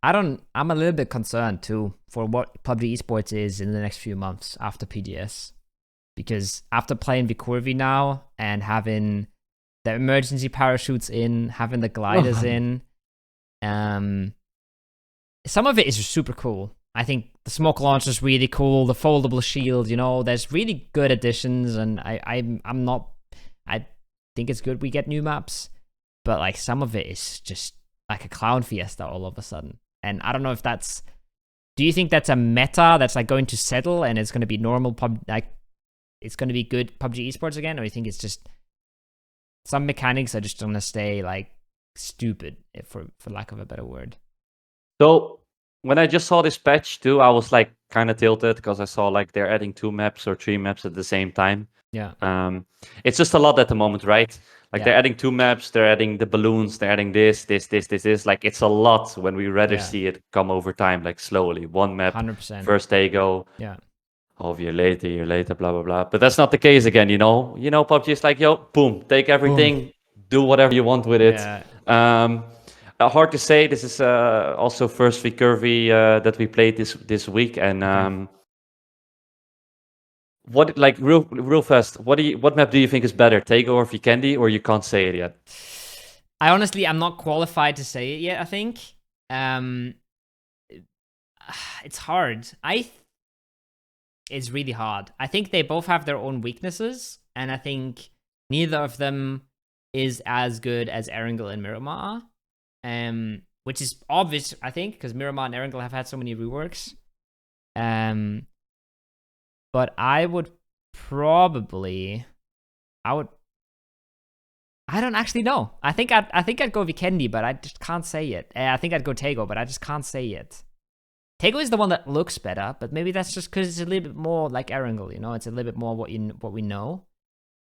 I'm a little bit concerned too for what PUBG esports is in the next few months after PGS, because after playing Vikurvi now and having the emergency parachutes in, having the gliders in, some of it is super cool. I think the smoke launcher is really cool. The foldable shield, you know, there's really good additions, and I think it's good we get new maps, but like some of it is just like a clown fiesta all of a sudden. And I don't know if that's, do you think that's a meta that's like going to settle and it's going to be normal it's going to be good PUBG esports again, or you think it's just some mechanics are just going to stay like stupid, for lack of a better word? So when I just saw this patch too, I was like kind of tilted because I saw like they're adding 2 maps or 3 maps at the same time. Yeah. It's just a lot at the moment, right? Like they're adding 2 maps, they're adding the balloons, they're adding this. Like it's a lot when we rather see it come over time, like slowly. 1 map, 100%. first they go. Yeah. Half year later, blah blah blah. But that's not the case again, you know. You know, PUBG is like, yo, boom, take everything, do whatever you want with it. Yeah. Hard to say. This is also first Recurvy that we played this week, and what, like, real fast, what map do you think is better, Tego or Vikendi, or you can't say it yet? I honestly, I'm not qualified to say it yet, I think. It's hard. It's really hard. I think they both have their own weaknesses, and I think neither of them is as good as Erangel and Miramar, which is obvious, I think, because Miramar and Erangel have had so many reworks. But I would probably, I don't actually know. I think I'd go Vikendi, but I just can't say it. I think I'd go Tego, but I just can't say it. Tego is the one that looks better, but maybe that's just because it's a little bit more like Erangel, you know? It's a little bit more what we know.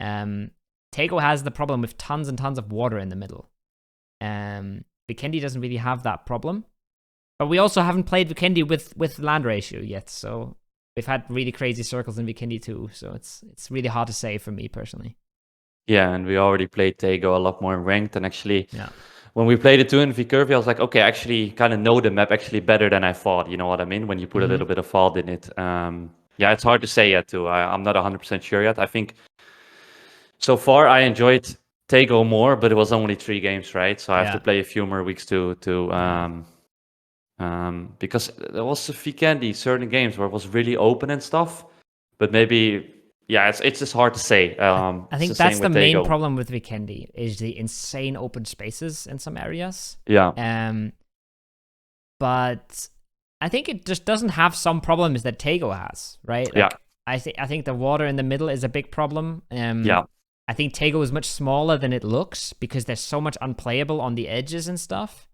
Tego has the problem with tons and tons of water in the middle. Vikendi doesn't really have that problem. But we also haven't played Vikendi with land ratio yet, so we've had really crazy circles in Vikendi too, so it's really hard to say for me personally. Yeah, and we already played Tego a lot more in ranked, and actually, when we played it too in Vcurvy, I was like, okay, I actually kind of know the map actually better than I thought. You know what I mean? When you put a little bit of thought in it. Yeah, it's hard to say yet too. I'm not 100% sure yet. I think so far I enjoyed Tego more, but it was only 3 games, right? So I have to play a few more weeks to because there was a Vikendi certain games where it was really open and stuff, but maybe, yeah, it's just hard to say. I think that's the main problem with Vikendi, is the insane open spaces in some areas. Yeah. But I think it just doesn't have some problems that Tego has, right? Like, yeah. I think the water in the middle is a big problem. Yeah. I think Tego is much smaller than it looks because there's so much unplayable on the edges and stuff.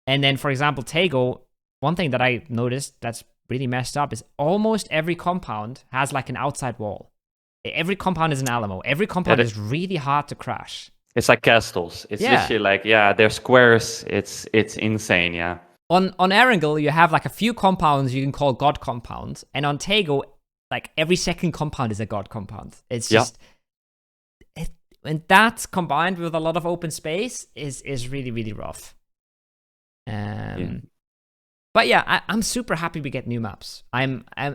And then, for example, Tego, one thing that I noticed that's really messed up is almost every compound has like an outside wall. Every compound is an Alamo. Every compound is really hard to crash. It's like castles. It's literally like, they're squares. It's insane, yeah. On Erangel, you have like a few compounds you can call god compounds. And on Tego, like every second compound is a god compound. It's just... And that combined with a lot of open space is really, really rough. But yeah, I'm super happy we get new maps. I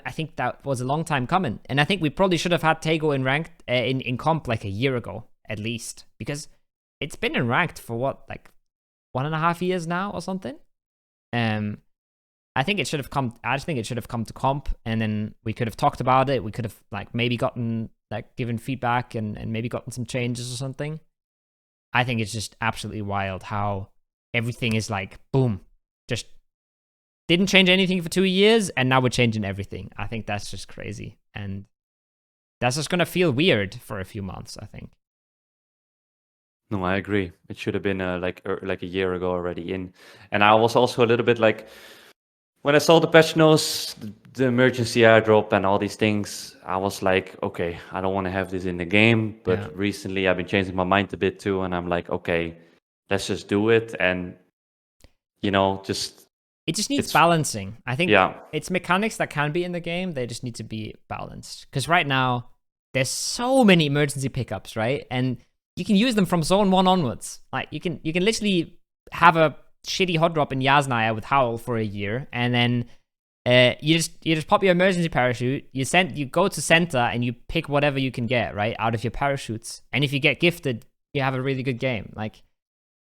think that was a long time coming, and I think we probably should have had Tego in ranked in comp like a year ago at least, because it's been in ranked for what, like 1.5 years now or something. I think it should have come. I just think it should have come to comp, and then we could have talked about it. We could have like maybe gotten like given feedback and maybe gotten some changes or something. I think it's just absolutely wild how everything is like boom, just didn't change anything for 2 years, and now we're changing everything. I think that's just crazy, and that's just gonna feel weird for a few months, I think. No, I agree. It should have been like a year ago already in. And I was also a little bit like, when I saw the patch notes, the emergency airdrop and all these things, I was like, okay, I don't want to have this in the game. But recently I've been changing my mind a bit too, and I'm like, okay, let's just do it. And, you know, it just needs balancing. I think it's mechanics that can be in the game. They just need to be balanced. Because right now, there's so many emergency pickups, right? And you can use them from zone 1 onwards. Like, you can literally have a shitty Hotdrop in Yasnaya with Howl for a year, and then you just pop your emergency parachute, you go to center, and you pick whatever you can get, right, out of your parachutes. And if you get gifted, you have a really good game. Like,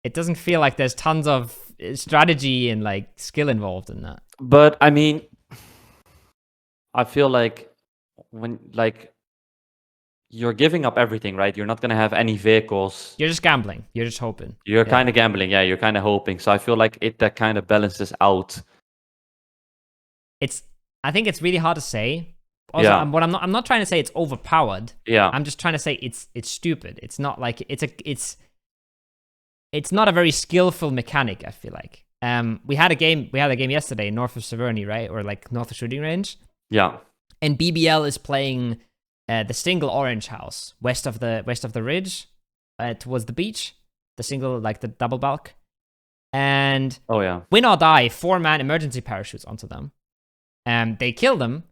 it doesn't feel like there's tons of strategy and like skill involved in that. But I mean, I feel like when you're giving up everything, right? You're not gonna have any vehicles. You're just gambling. You're just hoping. You're kind of gambling, yeah. You're kind of hoping. So I feel like that kind of balances out. I think it's really hard to say. Also, I'm not trying to say it's overpowered. Yeah. I'm just trying to say it's stupid. It's not like it's not a very skillful mechanic, I feel like. We had a game yesterday north of Severny, right? Or like north of shooting range. Yeah. And BBL is playing the single orange house west of the ridge, towards the beach. The single, like the double bulk. And win or die, 4-man emergency parachutes onto them. They kill them,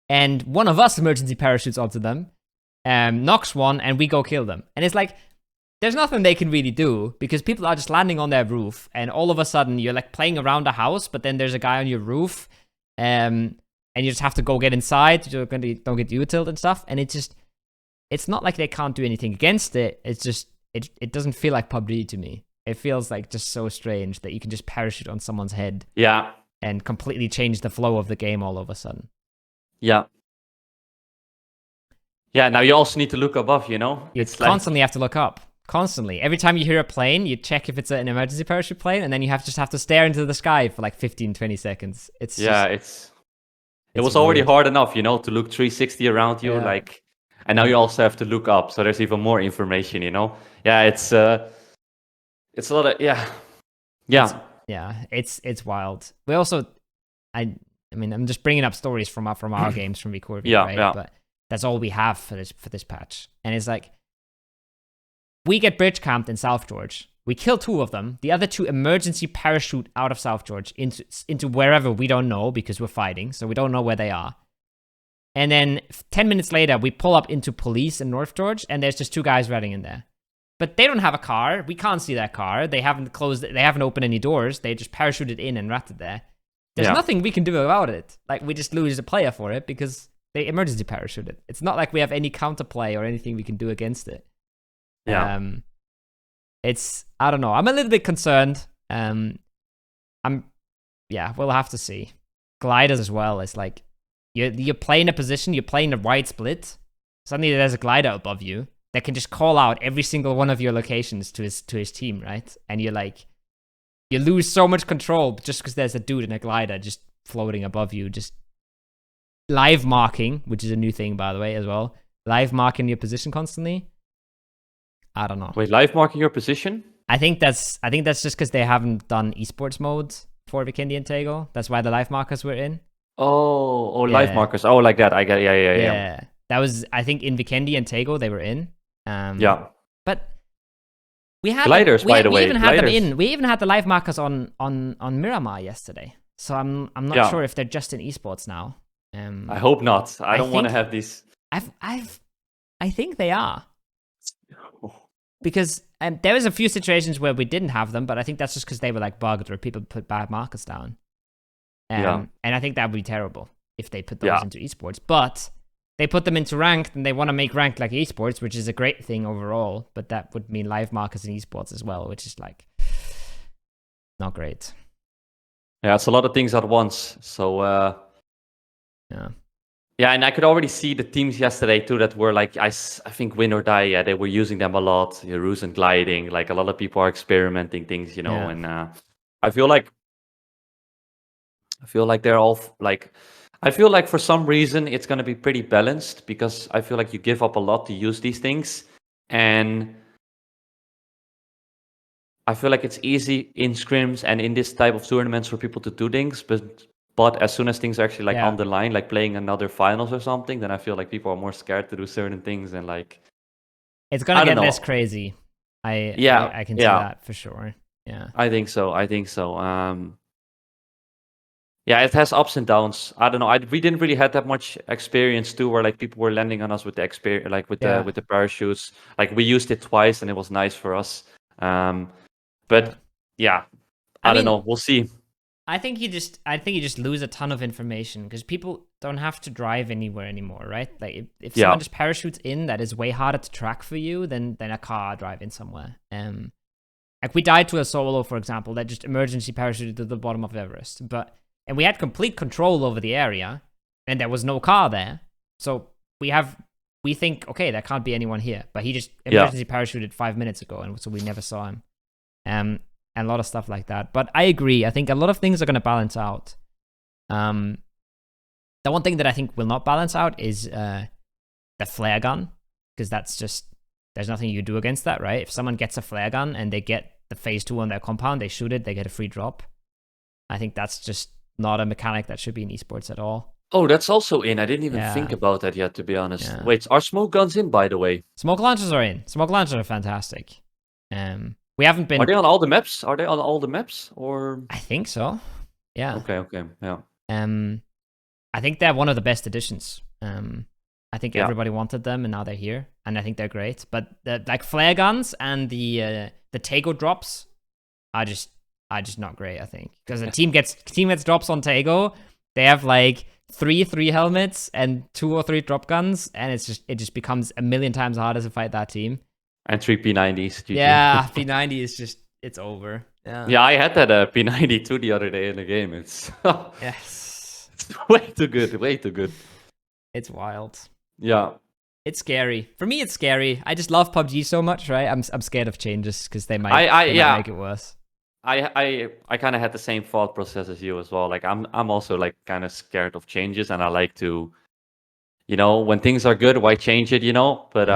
and one of us emergency parachutes onto them, knocks one, and we go kill them. And it's like, there's nothing they can really do, because people are just landing on their roof, and all of a sudden you're like playing around a house, but then there's a guy on your roof, and you just have to go get inside. You're gonna don't get utiled and stuff, and it's not like they can't do anything against it. It's just it doesn't feel like PUBG to me. It feels like just so strange that you can just parachute on someone's head. Yeah. And completely change the flow of the game all of a sudden. Yeah. Yeah, now you also need to look above, you know? You constantly have to look up. Constantly. Every time you hear a plane, you check if it's an emergency parachute plane, and then you just have to stare into the sky for like 15, 20 seconds. It was already hard enough, you know, to look 360 around you, and now you also have to look up, so there's even more information, you know? Yeah, it's a lot of, it's wild. We also, I mean, I'm just bringing up stories from our games from Recording, right? Yeah. But that's all we have for this patch, and it's like, we get bridge camped in South George. We kill 2 of them. The other 2 emergency parachute out of South George into wherever we don't know, because we're fighting, so we don't know where they are. And then 10 minutes later, we pull up into police in North George, and there's just 2 guys riding in there. But they don't have a car. We can't see that car. They haven't opened any doors. They just parachuted in and ratted there. There's nothing we can do about it. Like, we just lose a player for it because they emergency parachuted. It's not like we have any counterplay or anything we can do against it. Yeah. I don't know. I'm a little bit concerned. We'll have to see. Gliders as well. It's like, you're playing a position, you're playing a wide split. Suddenly there's a glider above you that can just call out every single one of your locations to his team, right? And you lose so much control just because there's a dude in a glider just floating above you, just live marking, which is a new thing, by the way, as well. Live marking your position constantly. I don't know. Wait, live marking your position? I think that's just because they haven't done esports mode for Vikendi and Tego. That's why the live markers were in. Live markers. Oh, like that. I get it. Yeah. That was, I think, in Vikendi and Tego they were in. But we had gliders, by the way. We even had them in. We even had the live markers on Miramar yesterday. So I'm not sure if they're just in esports now. I hope not. I don't want to have these. I think they are. Because there was a few situations where we didn't have them, but I think that's just because they were like bugged or people put bad markers down. And I think that would be terrible if they put those into esports. But they put them into ranked, and they want to make ranked like esports, which is a great thing overall. But that would mean live markets in esports as well, which is like not great. Yeah, it's a lot of things at once. So yeah, and I could already see the teams yesterday too that were like, I think win or die. Yeah, they were using them a lot. Ruse and gliding. Like a lot of people are experimenting things, and I feel like they're all like. I feel like for some reason it's going to be pretty balanced, because I feel like you give up a lot to use these things, and I feel like it's easy in scrims and in this type of tournaments for people to do things, but as soon as things are actually like on the line, like playing another finals or something, then I feel like people are more scared to do certain things, and like it's gonna get less crazy. I can see that for sure. Yeah, I think so. Yeah, it has ups and downs. I don't know. We didn't really have that much experience too, where like people were landing on us with the experience, like with the parachutes. Like we used it twice, and it was nice for us. But I don't know. We'll see. I think you just lose a ton of information, because people don't have to drive anywhere anymore, right? Like if someone just parachutes in, that is way harder to track for you than a car driving somewhere. Like we died to a solo, for example, that just emergency parachuted to the bottom of Everest, and we had complete control over the area, and there was no car there. So we think, okay, there can't be anyone here, but he just emergency parachuted 5 minutes ago, and so we never saw him. And a lot of stuff like that. But I agree. I think a lot of things are going to balance out. The one thing that I think will not balance out is the flare gun, because that's just, there's nothing you do against that, right? If someone gets a flare gun and they get the phase 2 on their compound, they shoot it, they get a free drop. I think that's just not a mechanic that should be in esports at all. Oh, that's also in. I didn't even think about that yet, to be honest. Yeah. Wait, are smoke guns in, by the way? Smoke launchers are in. Smoke launchers are fantastic. We haven't been... Are they on all the maps? Or... I think so. Yeah. Okay, yeah. I think they're one of the best additions. I think everybody wanted them, and now they're here, and I think they're great. But the like flare guns and the Tago drops are just not great, I think, because the team gets drops on Tago. They have like three helmets and 2 or 3 drop guns, and it just becomes a million times harder to fight that team. And 3 P90s. GG. Yeah, P90 is just, it's over. Yeah, I had that P90 too the other day in the game. It's yes, it's way too good. It's wild. Yeah. It's scary. For me, it's scary. I just love PUBG so much, right? I'm scared of changes, because they might make it worse. I kind of had the same thought process as you as well. Like I'm also like kind of scared of changes, and I like to, when things are good, why change it, But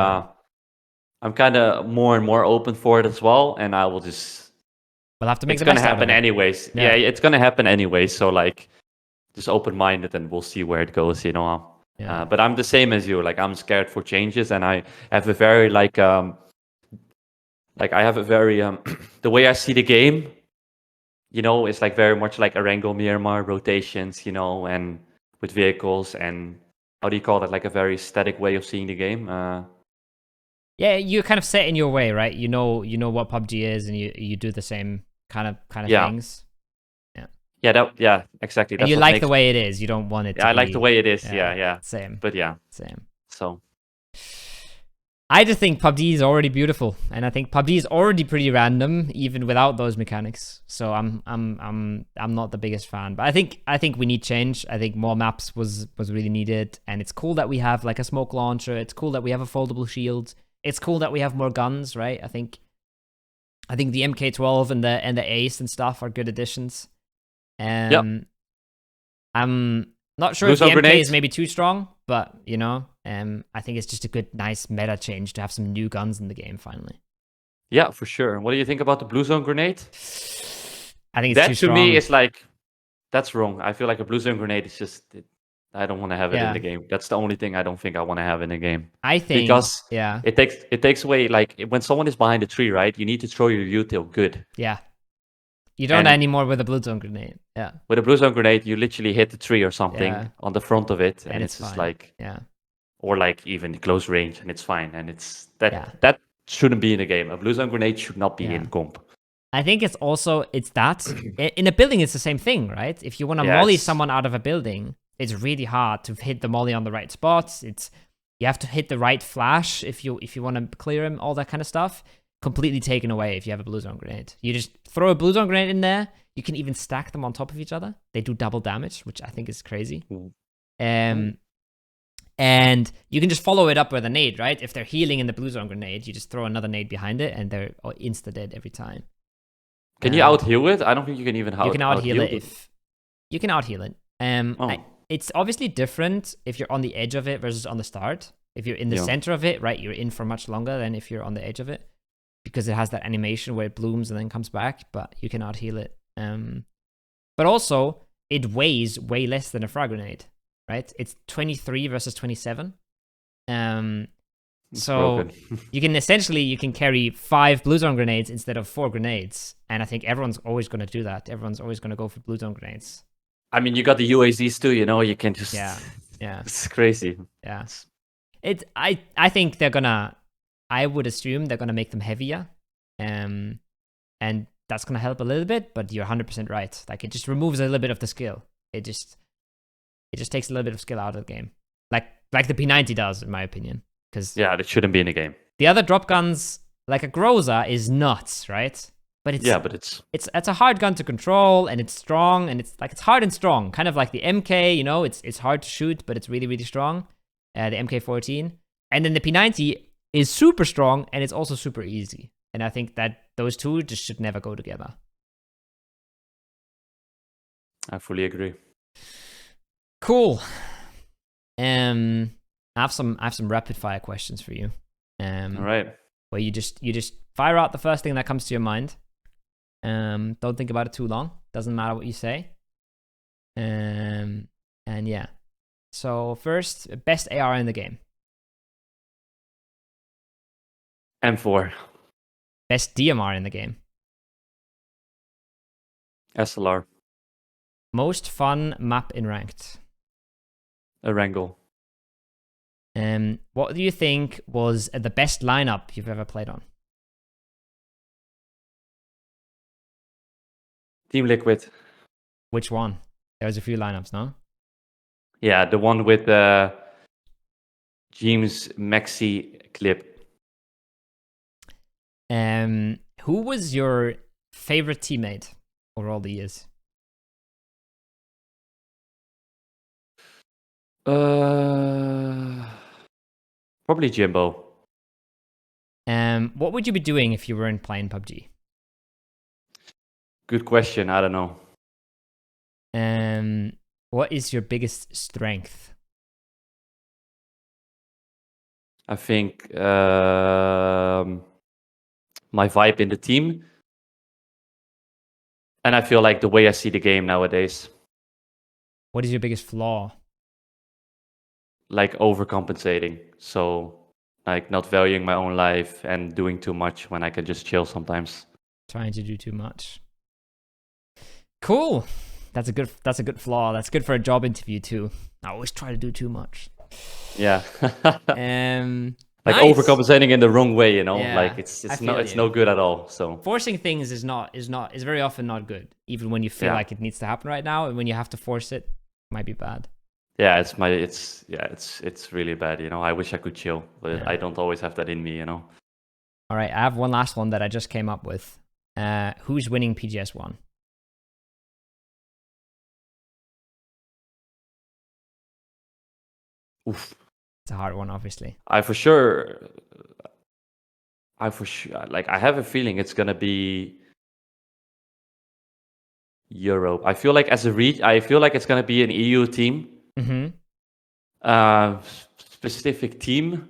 I'm kind of more and more open for it as well, and I will just. We'll have to make it's gonna happen anyways. Yeah, it's gonna happen anyways. So like, just open-minded, and we'll see where it goes. Yeah. But I'm the same as you. Like I'm scared for changes, and I have a very like I have a very the way I see the game. It's like very much like Arango Miramar rotations. And with vehicles, and how do you call it? Like a very static way of seeing the game. Yeah, you're kind of set in your way, right? You know what PUBG is, and you do the same kind of things. Yeah, exactly. And you like the way it is. You don't want it to I like the way it is. Yeah. Same. But yeah. Same. So I just think PUBG is already beautiful, and I think PUBG is already pretty random, even without those mechanics. So I'm not the biggest fan, but I think we need change. I think more maps was really needed, and it's cool that we have like a smoke launcher. It's cool that we have a foldable shield. It's cool that we have more guns, right? I think the MK12 and the Ace and stuff are good additions. I'm not sure if the MK is maybe too strong, but I think it's just a good, nice meta change to have some new guns in the game finally. Yeah, for sure. What do you think about the blue zone grenade? I think it's too strong. To me is like, that's wrong. I feel like a blue zone grenade is just, I don't want to have it in the game. That's the only thing I don't think I want to have in the game. I think because it takes away, like when someone is behind a tree, right? You need to throw your util good. Yeah. You don't anymore with a blue zone grenade. Yeah. With a blue zone grenade, you literally hit the tree or something on the front of it, and it's just like, or like even close range, and it's fine. And it's that shouldn't be in the game. A blue zone grenade should not be in comp. I think it's that. In a building, it's the same thing, right? If you want to molly someone out of a building, it's really hard to hit the molly on the right spots. You have to hit the right flash if you want to clear him, all that kind of stuff. Completely taken away if you have a blue zone grenade. You just throw a blue zone grenade in there. You can even stack them on top of each other. They do double damage, which I think is crazy. And you can just follow it up with a nade, right? If they're healing in the blue zone grenade, you just throw another nade behind it, and they're insta dead every time. Can you out heal it? I don't think you can even you can out heal it. You can out heal it. It's obviously different if you're on the edge of it versus on the start. If you're in the center of it, right, you're in for much longer than if you're on the edge of it, because it has that animation where it blooms and then comes back. But you can out heal it. But also it weighs way less than a frag grenade. Right, it's 23 versus 27. So you can carry 5 blue zone grenades instead of 4 grenades, and I think everyone's always going to do that. Everyone's always going to go for blue zone grenades. I mean, you got the UAZs too. You can just It's crazy. Yeah, I think they're gonna. I would assume they're gonna make them heavier, and that's gonna help a little bit. But you're 100% right. Like, it just removes a little bit of the skill. It just takes a little bit of skill out of the game, like the P90 does, in my opinion. Because that shouldn't be in the game. The other drop guns, like a Groza, is nuts, right? But it's a hard gun to control, and it's strong, and it's hard and strong, kind of like the MK. It's hard to shoot, but it's really, really strong. The MK14, and then the P90 is super strong, and it's also super easy. And I think that those two just should never go together. I fully agree. Cool. I have some rapid fire questions for you. All right. Where you just fire out the first thing that comes to your mind. Don't think about it too long. Doesn't matter what you say. And yeah. So first, best AR in the game. M4. Best DMR in the game. SLR. Most fun map in ranked. Erangel. What do you think was the best lineup you've ever played on? Team Liquid. Which one? There's a few lineups, no? Yeah, the one with James Maxi clip. Who was your favorite teammate over all the years? Probably Jimbo. What would you be doing if you weren't playing PUBG? Good question. I don't know. What is your biggest strength? I think my vibe in the team. And I feel like the way I see the game nowadays. What is your biggest flaw? Like overcompensating. So like not valuing my own life and doing too much when I can just chill sometimes. Trying to do too much. Cool. That's a good flaw. That's good for a job interview too. I always try to do too much. Yeah. Like nice. Overcompensating in the wrong way, Yeah, like it's no good at all. So forcing things is very often not good, even when you feel like it needs to happen right now, and when you have to force it, might be bad. Yeah, it's really bad, I wish I could chill, but I don't always have that in me, All right, I have one last one that I just came up with. Who's winning PGS 1? Oof. It's a hard one, obviously. I for sure like I have a feeling it's gonna be Europe. I feel like I feel like it's gonna be an EU team. Mm-hmm. Specific team.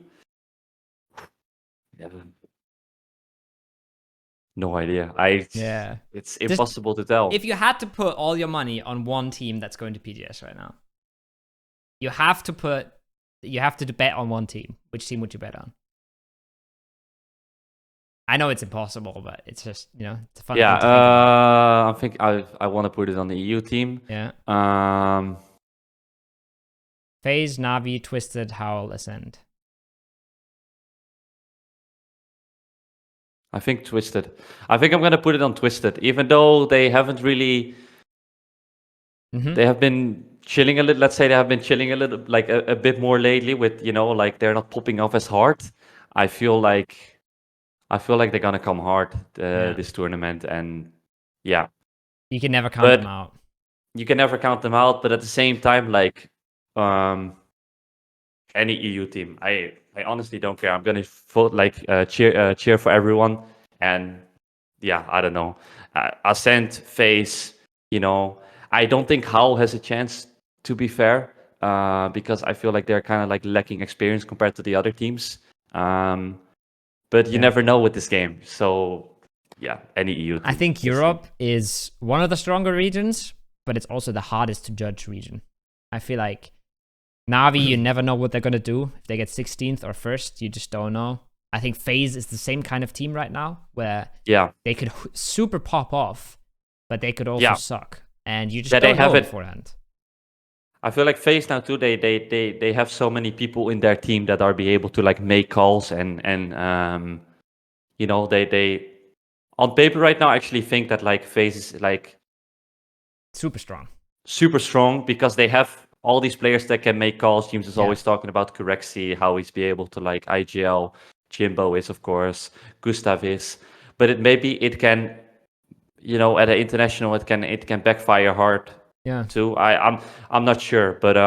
No idea. It's impossible to tell. If you had to put all your money on one team that's going to PGS right now, you have to bet on one team. Which team would you bet on? I know it's impossible, but it's just, it's a fun thing to think about. I think I want to put it on the EU team. Yeah. FaZe, Navi, Twisted, Howl, Acend. I think Twisted. I think I'm gonna put it on Twisted, even though they haven't really. They have been chilling a little. Let's say they have been chilling a little, like a bit more lately. With like they're not popping off as hard. I feel like they're gonna come hard this tournament, and yeah. You can never count them out. You can never count them out, but at the same time, like any EU team, I honestly don't care. I'm gonna vote cheer for everyone, and yeah, I don't know. Acend, FaZe, I don't think Howl has a chance, to be fair, because I feel like they're kind of like lacking experience compared to the other teams. But you never know with this game, so yeah, any EU team. I think Europe is one of the stronger regions, but it's also the hardest to judge region. I feel like Na'Vi, you never know what they're going to do. If they get 16th or 1st, you just don't know. I think FaZe is the same kind of team right now, where they could super pop off, but they could also suck. And you just don't know beforehand. I feel like FaZe now too, they have so many people in their team that are be able to like make calls and they on paper right now I actually think that like FaZe is like super strong because they have all these players that can make calls. James is always talking about Corexy, how he's be able to like IGL. Jimbo is, of course, Gustav is, but maybe it can, at an international, it can backfire hard. Too. I'm not sure, but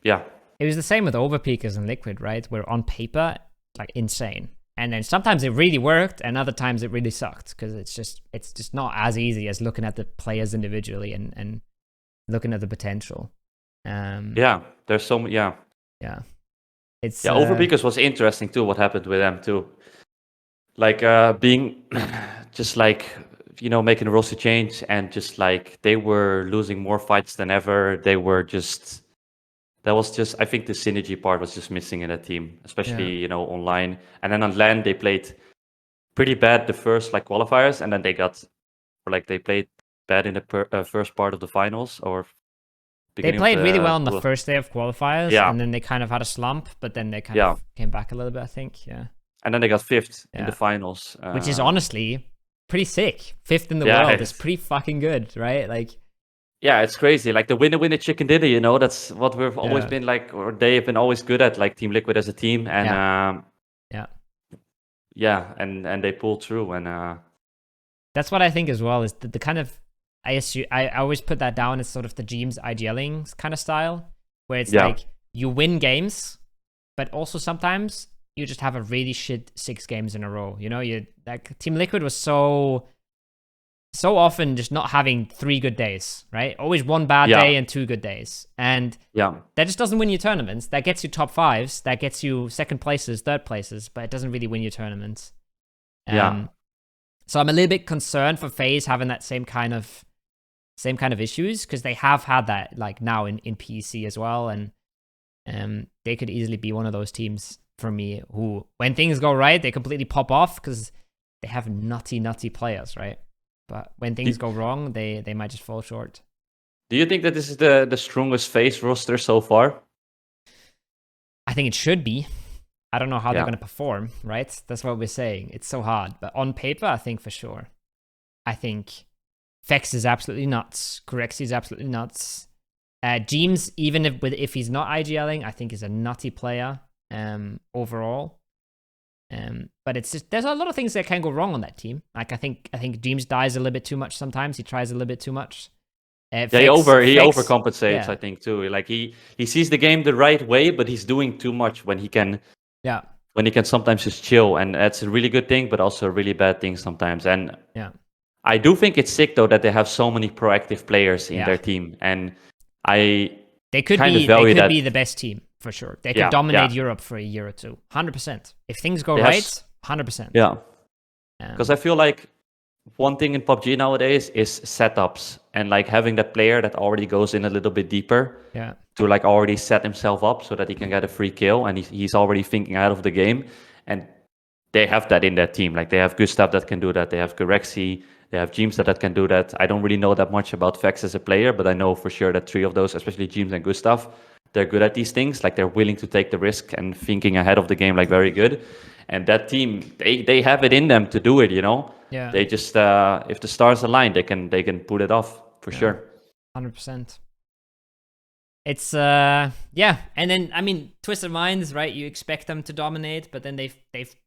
yeah. It was the same with Overpeakers and Liquid, right? Where on paper, like insane, and then sometimes it really worked, and other times it really sucked because it's just not as easy as looking at the players individually and looking at the potential. There's so many. It's Overpeakers was interesting too. What happened with them too? Like being just like making a roster change and just like they were losing more fights than ever. They were just I think the synergy part was just missing in that team, especially online. And then on LAN they played pretty bad the first like qualifiers, and then they played bad in the first part of the finals or. They played really well on the first day of qualifiers, and then they kind of had a slump, but then they kind of came back a little bit, I think. Yeah. And then they got 5th in the finals, which is honestly pretty sick. 5th in the world is pretty fucking good, right? Like, yeah, it's crazy. Like the winner chicken dinner, that's what we've always been like, or they have been always good at, like Team Liquid as a team, and and they pulled through, and that's what I think as well is the kind of. I always put that down as sort of the James IGLing kind of style, where it's like you win games, but also sometimes you just have a really shit 6 games in a row. You like Team Liquid was so often just not having 3 good days, right? Always 1 bad day and 2 good days, and that just doesn't win you tournaments. That gets you top 5s, that gets you 2nd places, 3rd places, but it doesn't really win you tournaments. So I'm a little bit concerned for FaZe having that same kind of issues, because they have had that like now in PEC as well, and they could easily be one of those teams for me who, when things go right, they completely pop off because they have nutty players, right? But when things go wrong, they might just fall short. Do you think that this is the strongest FaZe roster so far? I think it should be. I don't know how they're going to perform, right? That's what we're saying. It's so hard, but on paper, I think for sure. I think Fex is absolutely nuts. Corexy is absolutely nuts. James, even if he's not IGLing, I think is a nutty player overall. But it's just, there's a lot of things that can go wrong on that team. Like I think James dies a little bit too much sometimes. He tries a little bit too much. Fex, he overcompensates, I think too. Like he sees the game the right way, but he's doing too much when he can. When he can sometimes just chill, and that's a really good thing, but also a really bad thing sometimes. And I do think it's sick though that they have so many proactive players in their team, and they could be the best team for sure. They could dominate Europe for a year or two, 100%. If things go right, 100%. Yeah, because I feel like one thing in PUBG nowadays is setups, and like having that player that already goes in a little bit deeper to like already set himself up so that he can get a free kill, and he's already thinking out of the game, and they have that in that team. Like they have Gustav that can do that, they have Corexy, they have James that can do that. I don't really know that much about Fex as a player, but I know for sure that 3 of those, especially James and Gustav, they're good at these things. Like they're willing to take the risk and thinking ahead of the game, like very good. And that team, they have it in them to do it, you know? Yeah. They just, if the stars align, they can pull it off for sure. 100%. It's yeah, and then I mean, Twisted Minds, right? You expect them to dominate, but then they've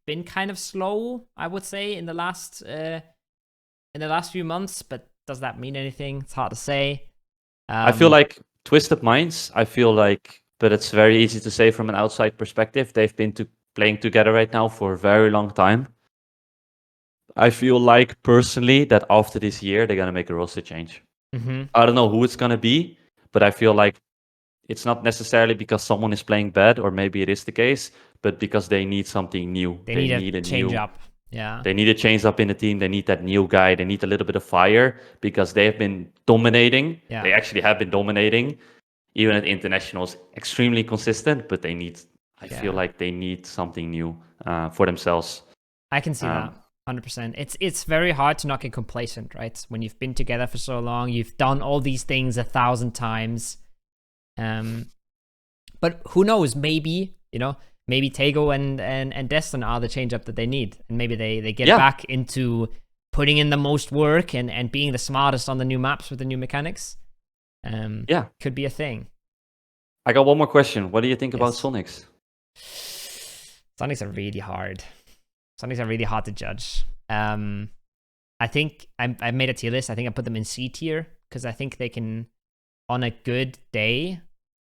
been kind of slow, I would say, in the last few months. But does that mean anything? It's hard to say. I feel like Twisted Minds. I feel like, but it's very easy to say from an outside perspective. They've been playing together right now for a very long time. I feel like personally that after this year they're gonna make a roster change. I don't know who it's gonna be, but I feel like it's not necessarily because someone is playing bad, or maybe it is the case, but because they need something new. They need a change up. Yeah. They need a change up in the team. They need that new guy. They need a little bit of fire because they have been dominating. Yeah. They actually have been dominating. Even at internationals, extremely consistent, but I feel like they need something new for themselves. I can see that. 100%. It's very hard to not get complacent, right? When you've been together for so long, you've done all these things 1,000 times. But who knows? Maybe, you know, maybe Tego and Destin are the change up that they need, and maybe they get back into putting in the most work and being the smartest on the new maps with the new mechanics. Could be a thing. I got one more question. What do you think about Soniqs? Soniqs are really hard. Soniqs are really hard to judge. I think I made a tier list. I think I put them in C tier because I think they can, on a good day,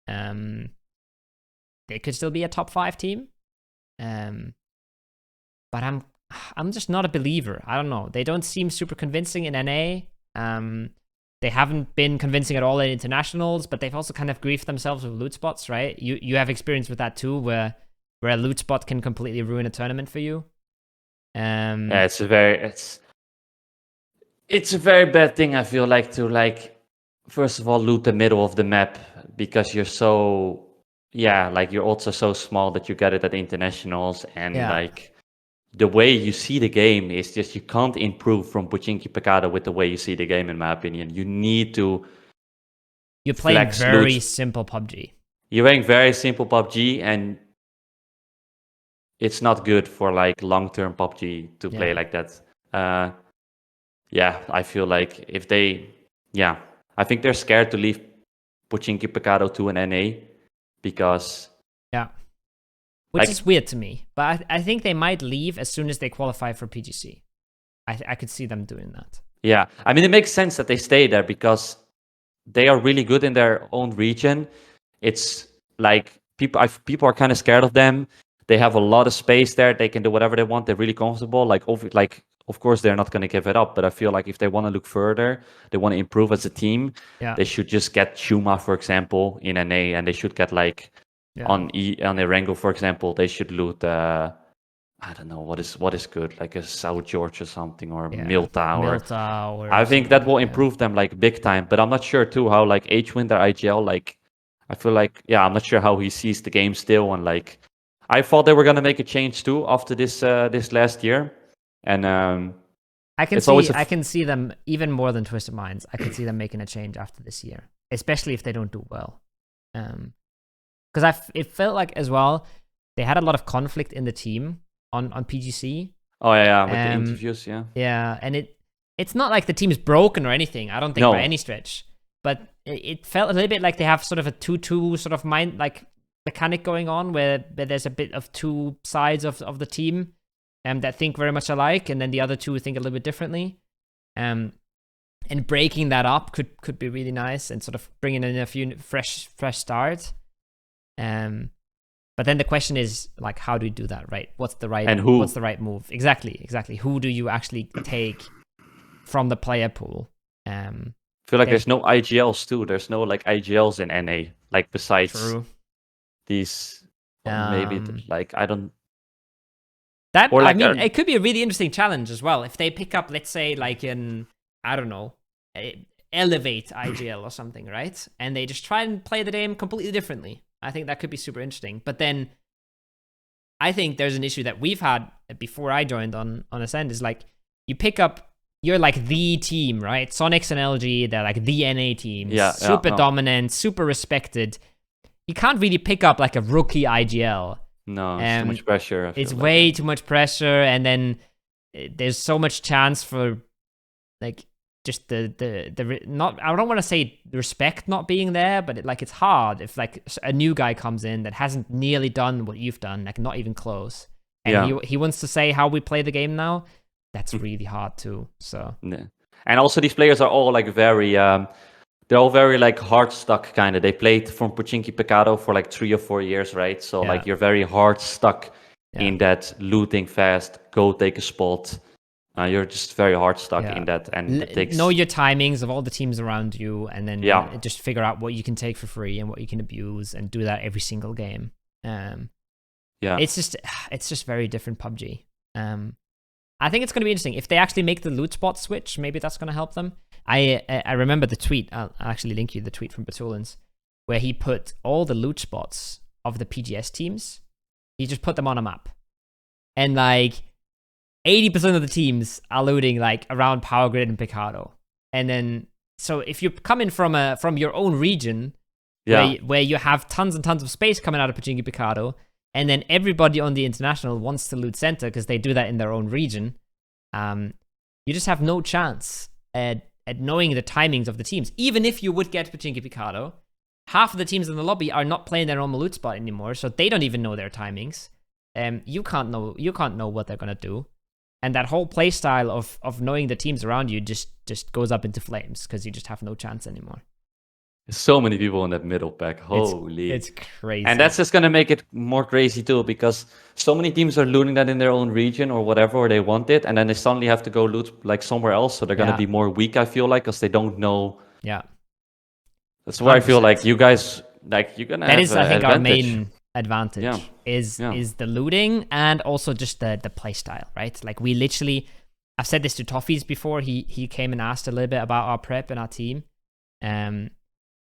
they could still be a top 5 team. But I'm just not a believer. I don't know. They don't seem super convincing in NA. They haven't been convincing at all in internationals, but they've also kind of griefed themselves with loot spots, right? You have experience with that too, where a loot spot can completely ruin a tournament for you. Yeah, it's a very bad thing. I feel like to first of all loot the middle of the map because you're so you're also so small that you get it at internationals, and the way you see the game is just you can't improve from Pochinki Pecado with the way you see the game, in my opinion. You need to. You're playing very simple PUBG. You're playing very simple PUBG, and it's not good for long-term PUBG to play like that. I feel like if they, I think they're scared to leave Pochinki Pecado to an NA because. Which is weird to me, but I think they might leave as soon as they qualify for PGC. I could see them doing that. Yeah, I mean, it makes sense that they stay there because they are really good in their own region. It's like people are kind of scared of them. They have a lot of space there. They can do whatever they want. They're really comfortable. Of course, they're not going to give it up. But I feel like if they want to look further, they want to improve as a team. They should just get Shuma, for example, in NA, and they should get on Erango, for example, they should loot. I don't know what is good, like a South George or something, or Mill Tower. I think that will improve them big time. But I'm not sure too how H-Wind or IGL. I feel I'm not sure how he sees the game still, and I thought they were gonna make a change too after this last year, and I can see them even more than Twisted Minds. I can see them making a change after this year, especially if they don't do well. Because it felt like as well they had a lot of conflict in the team on PGC. Oh yeah, with the interviews, yeah, and it's not like the team is broken or anything. I don't think by any stretch, but it felt a little bit like they have sort of a 2-2 sort of mind mechanic going on where there's a bit of two sides of the team that think very much alike, and then the other two think a little bit differently. And breaking that up could be really nice and sort of bringing in a few fresh starts. But then the question is how do you do that, right? What's the right what's the right move? Exactly. Who do you actually take from the player pool? I feel like there's no IGLs too. There's no IGLs in NA besides these. Maybe I don't. That I mean, it could be a really interesting challenge as well if they pick up, let's say, I don't know, Elevate IGL or something, right? And they just try and play the game completely differently. I think that could be super interesting. But then I think there's an issue that we've had before I joined on Acend is you pick up, you're the team, right? Soniqs and LG, they're the NA teams. Super dominant, super respected. You can't really pick up a rookie IGL No, it's too much pressure. I feel It's like, way too much pressure, and then there's so much chance for like just not, I don't want to say respect not being there, but it's hard if like a new guy comes in that hasn't nearly done what you've done, like not even close, and he wants to say how we play the game now. That's really hard too. So yeah. And also these players are all like very they're all very like hard stuck kind of. They played from Pochinki Pecado for like 3 or 4 years, right? So like you're very hard stuck in that looting fast, go take a spot. You're just very hard stuck in that, and it takes... know your timings of all the teams around you, and then just figure out what you can take for free and what you can abuse, and do that every single game. It's just very different PUBG. I think it's going to be interesting if they actually make the loot spot switch. Maybe that's going to help them. I remember the tweet. I'll actually link you the tweet from Batulins, where he put all the loot spots of the PGS teams. He just put them on a map, and like 80% of the teams are looting like around Power Grid and Picado. And then, so if you're coming from your own region, where you have tons and tons of space coming out of Pochinki Picado, and then everybody on the international wants to loot center because they do that in their own region, you just have no chance at knowing the timings of the teams. Even if you would get Pochinki Picado, half of the teams in the lobby are not playing their own loot spot anymore, so they don't even know their timings. You can't know what they're gonna do. And that whole play style of knowing the teams around you just goes up into flames because you just have no chance anymore. There's so many people in that middle pack. Holy. It's crazy. And that's just going to make it more crazy too, because so many teams are looting that in their own region or whatever, or they want it, and then they suddenly have to go loot like somewhere else. So they're going to be more weak, I feel like, because they don't know. Yeah. That's why 100%. I feel like you guys, like, you're going to have That is, I think, advantage. our main advantage is the looting, and also just the play style, right? Like, we literally, I've said this to Toffees before. He came and asked a little bit about our prep and our team.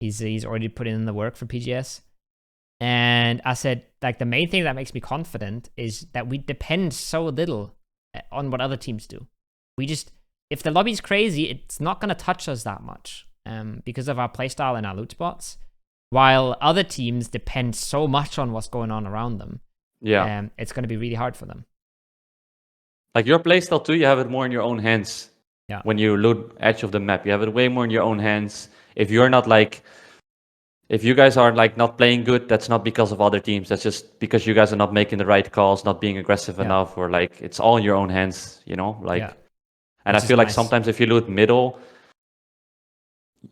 He's already put in the work for PGS, and I said, like, the main thing that makes me confident is that we depend so little on what other teams do. We just, if the lobby's crazy, it's not going to touch us that much because of our playstyle and our loot spots, while other teams depend so much on what's going on around them. It's going to be really hard for them. Like your playstyle too, you have it more in your own hands. When you loot edge of the map, you have it way more in your own hands. If you're not like, if you guys are like not playing good, that's not because of other teams. That's just because you guys are not making the right calls, not being aggressive enough, or like it's all in your own hands, you know? Like, and I feel like sometimes if you loot middle,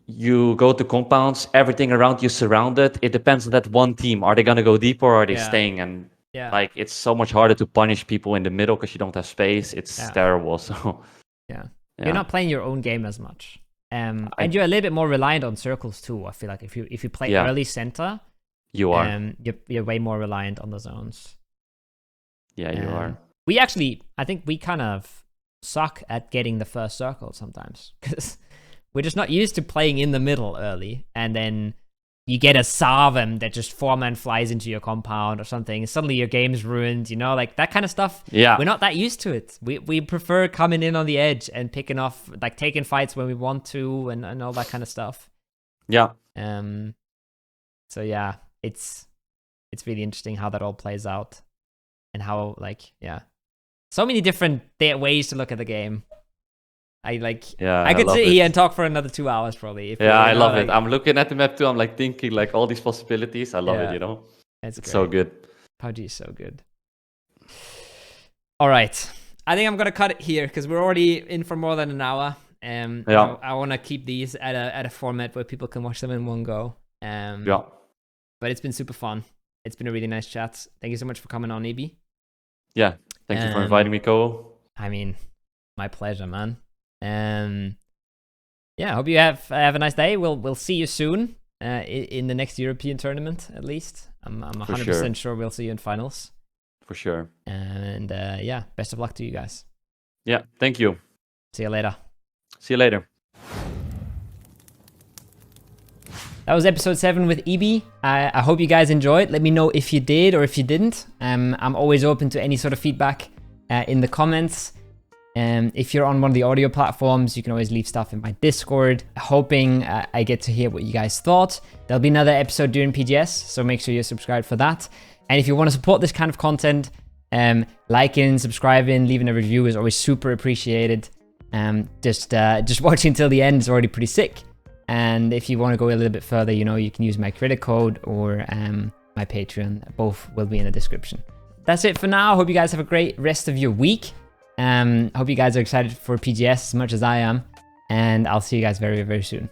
you go to compounds, everything around you surrounded. It depends on that one team. Are they gonna go deeper or are they staying? And like it's so much harder to punish people in the middle because you don't have space. It's terrible. So you're not playing your own game as much. And you're a little bit more reliant on circles too. I feel like if you play early center, you are. You're way more reliant on the zones. Yeah, you are. We actually, I think we kind of suck at getting the first circle sometimes because we're just not used to playing in the middle early, and then you get a Sarvem that just 4-man flies into your compound or something, and suddenly your game's ruined, you know, like that kind of stuff. We're not that used to it. We prefer coming in on the edge and picking off, like taking fights when we want to, and all that kind of stuff. So yeah, it's really interesting how that all plays out, and how, like, so many different ways to look at the game. I could sit here and talk for another 2 hours probably. I love it. I'm looking at the map too. I'm like thinking like all these possibilities. I love it, you know? It's so good. PUBG is so good. All right. I think I'm going to cut it here because we're already in for more than an hour. I want to keep these at a format where people can watch them in one go. But it's been super fun. It's been a really nice chat. Thank you so much for coming on, Ibi. Yeah. Thank you for inviting me, Ko. I mean, my pleasure, man. I hope you have a nice day. We'll see you soon in the next European tournament, at least. I'm 100% sure we'll see you in finals. For sure. And best of luck to you guys. Yeah, thank you. See you later. See you later. That was episode 7 with Ibi. I hope you guys enjoyed. Let me know if you did or if you didn't. I'm always open to any sort of feedback in the comments. If you're on one of the audio platforms, you can always leave stuff in my Discord, hoping I get to hear what you guys thought. There'll be another episode during PGS, so make sure you're subscribed for that. And if you want to support this kind of content, liking, subscribing, leaving a review is always super appreciated. Just watching till the end is already pretty sick. And if you want to go a little bit further, you know, you can use my credit code or my Patreon. Both will be in the description. That's it for now. Hope you guys have a great rest of your week. Hope you guys are excited for PGS as much as I am. And I'll see you guys very, very soon.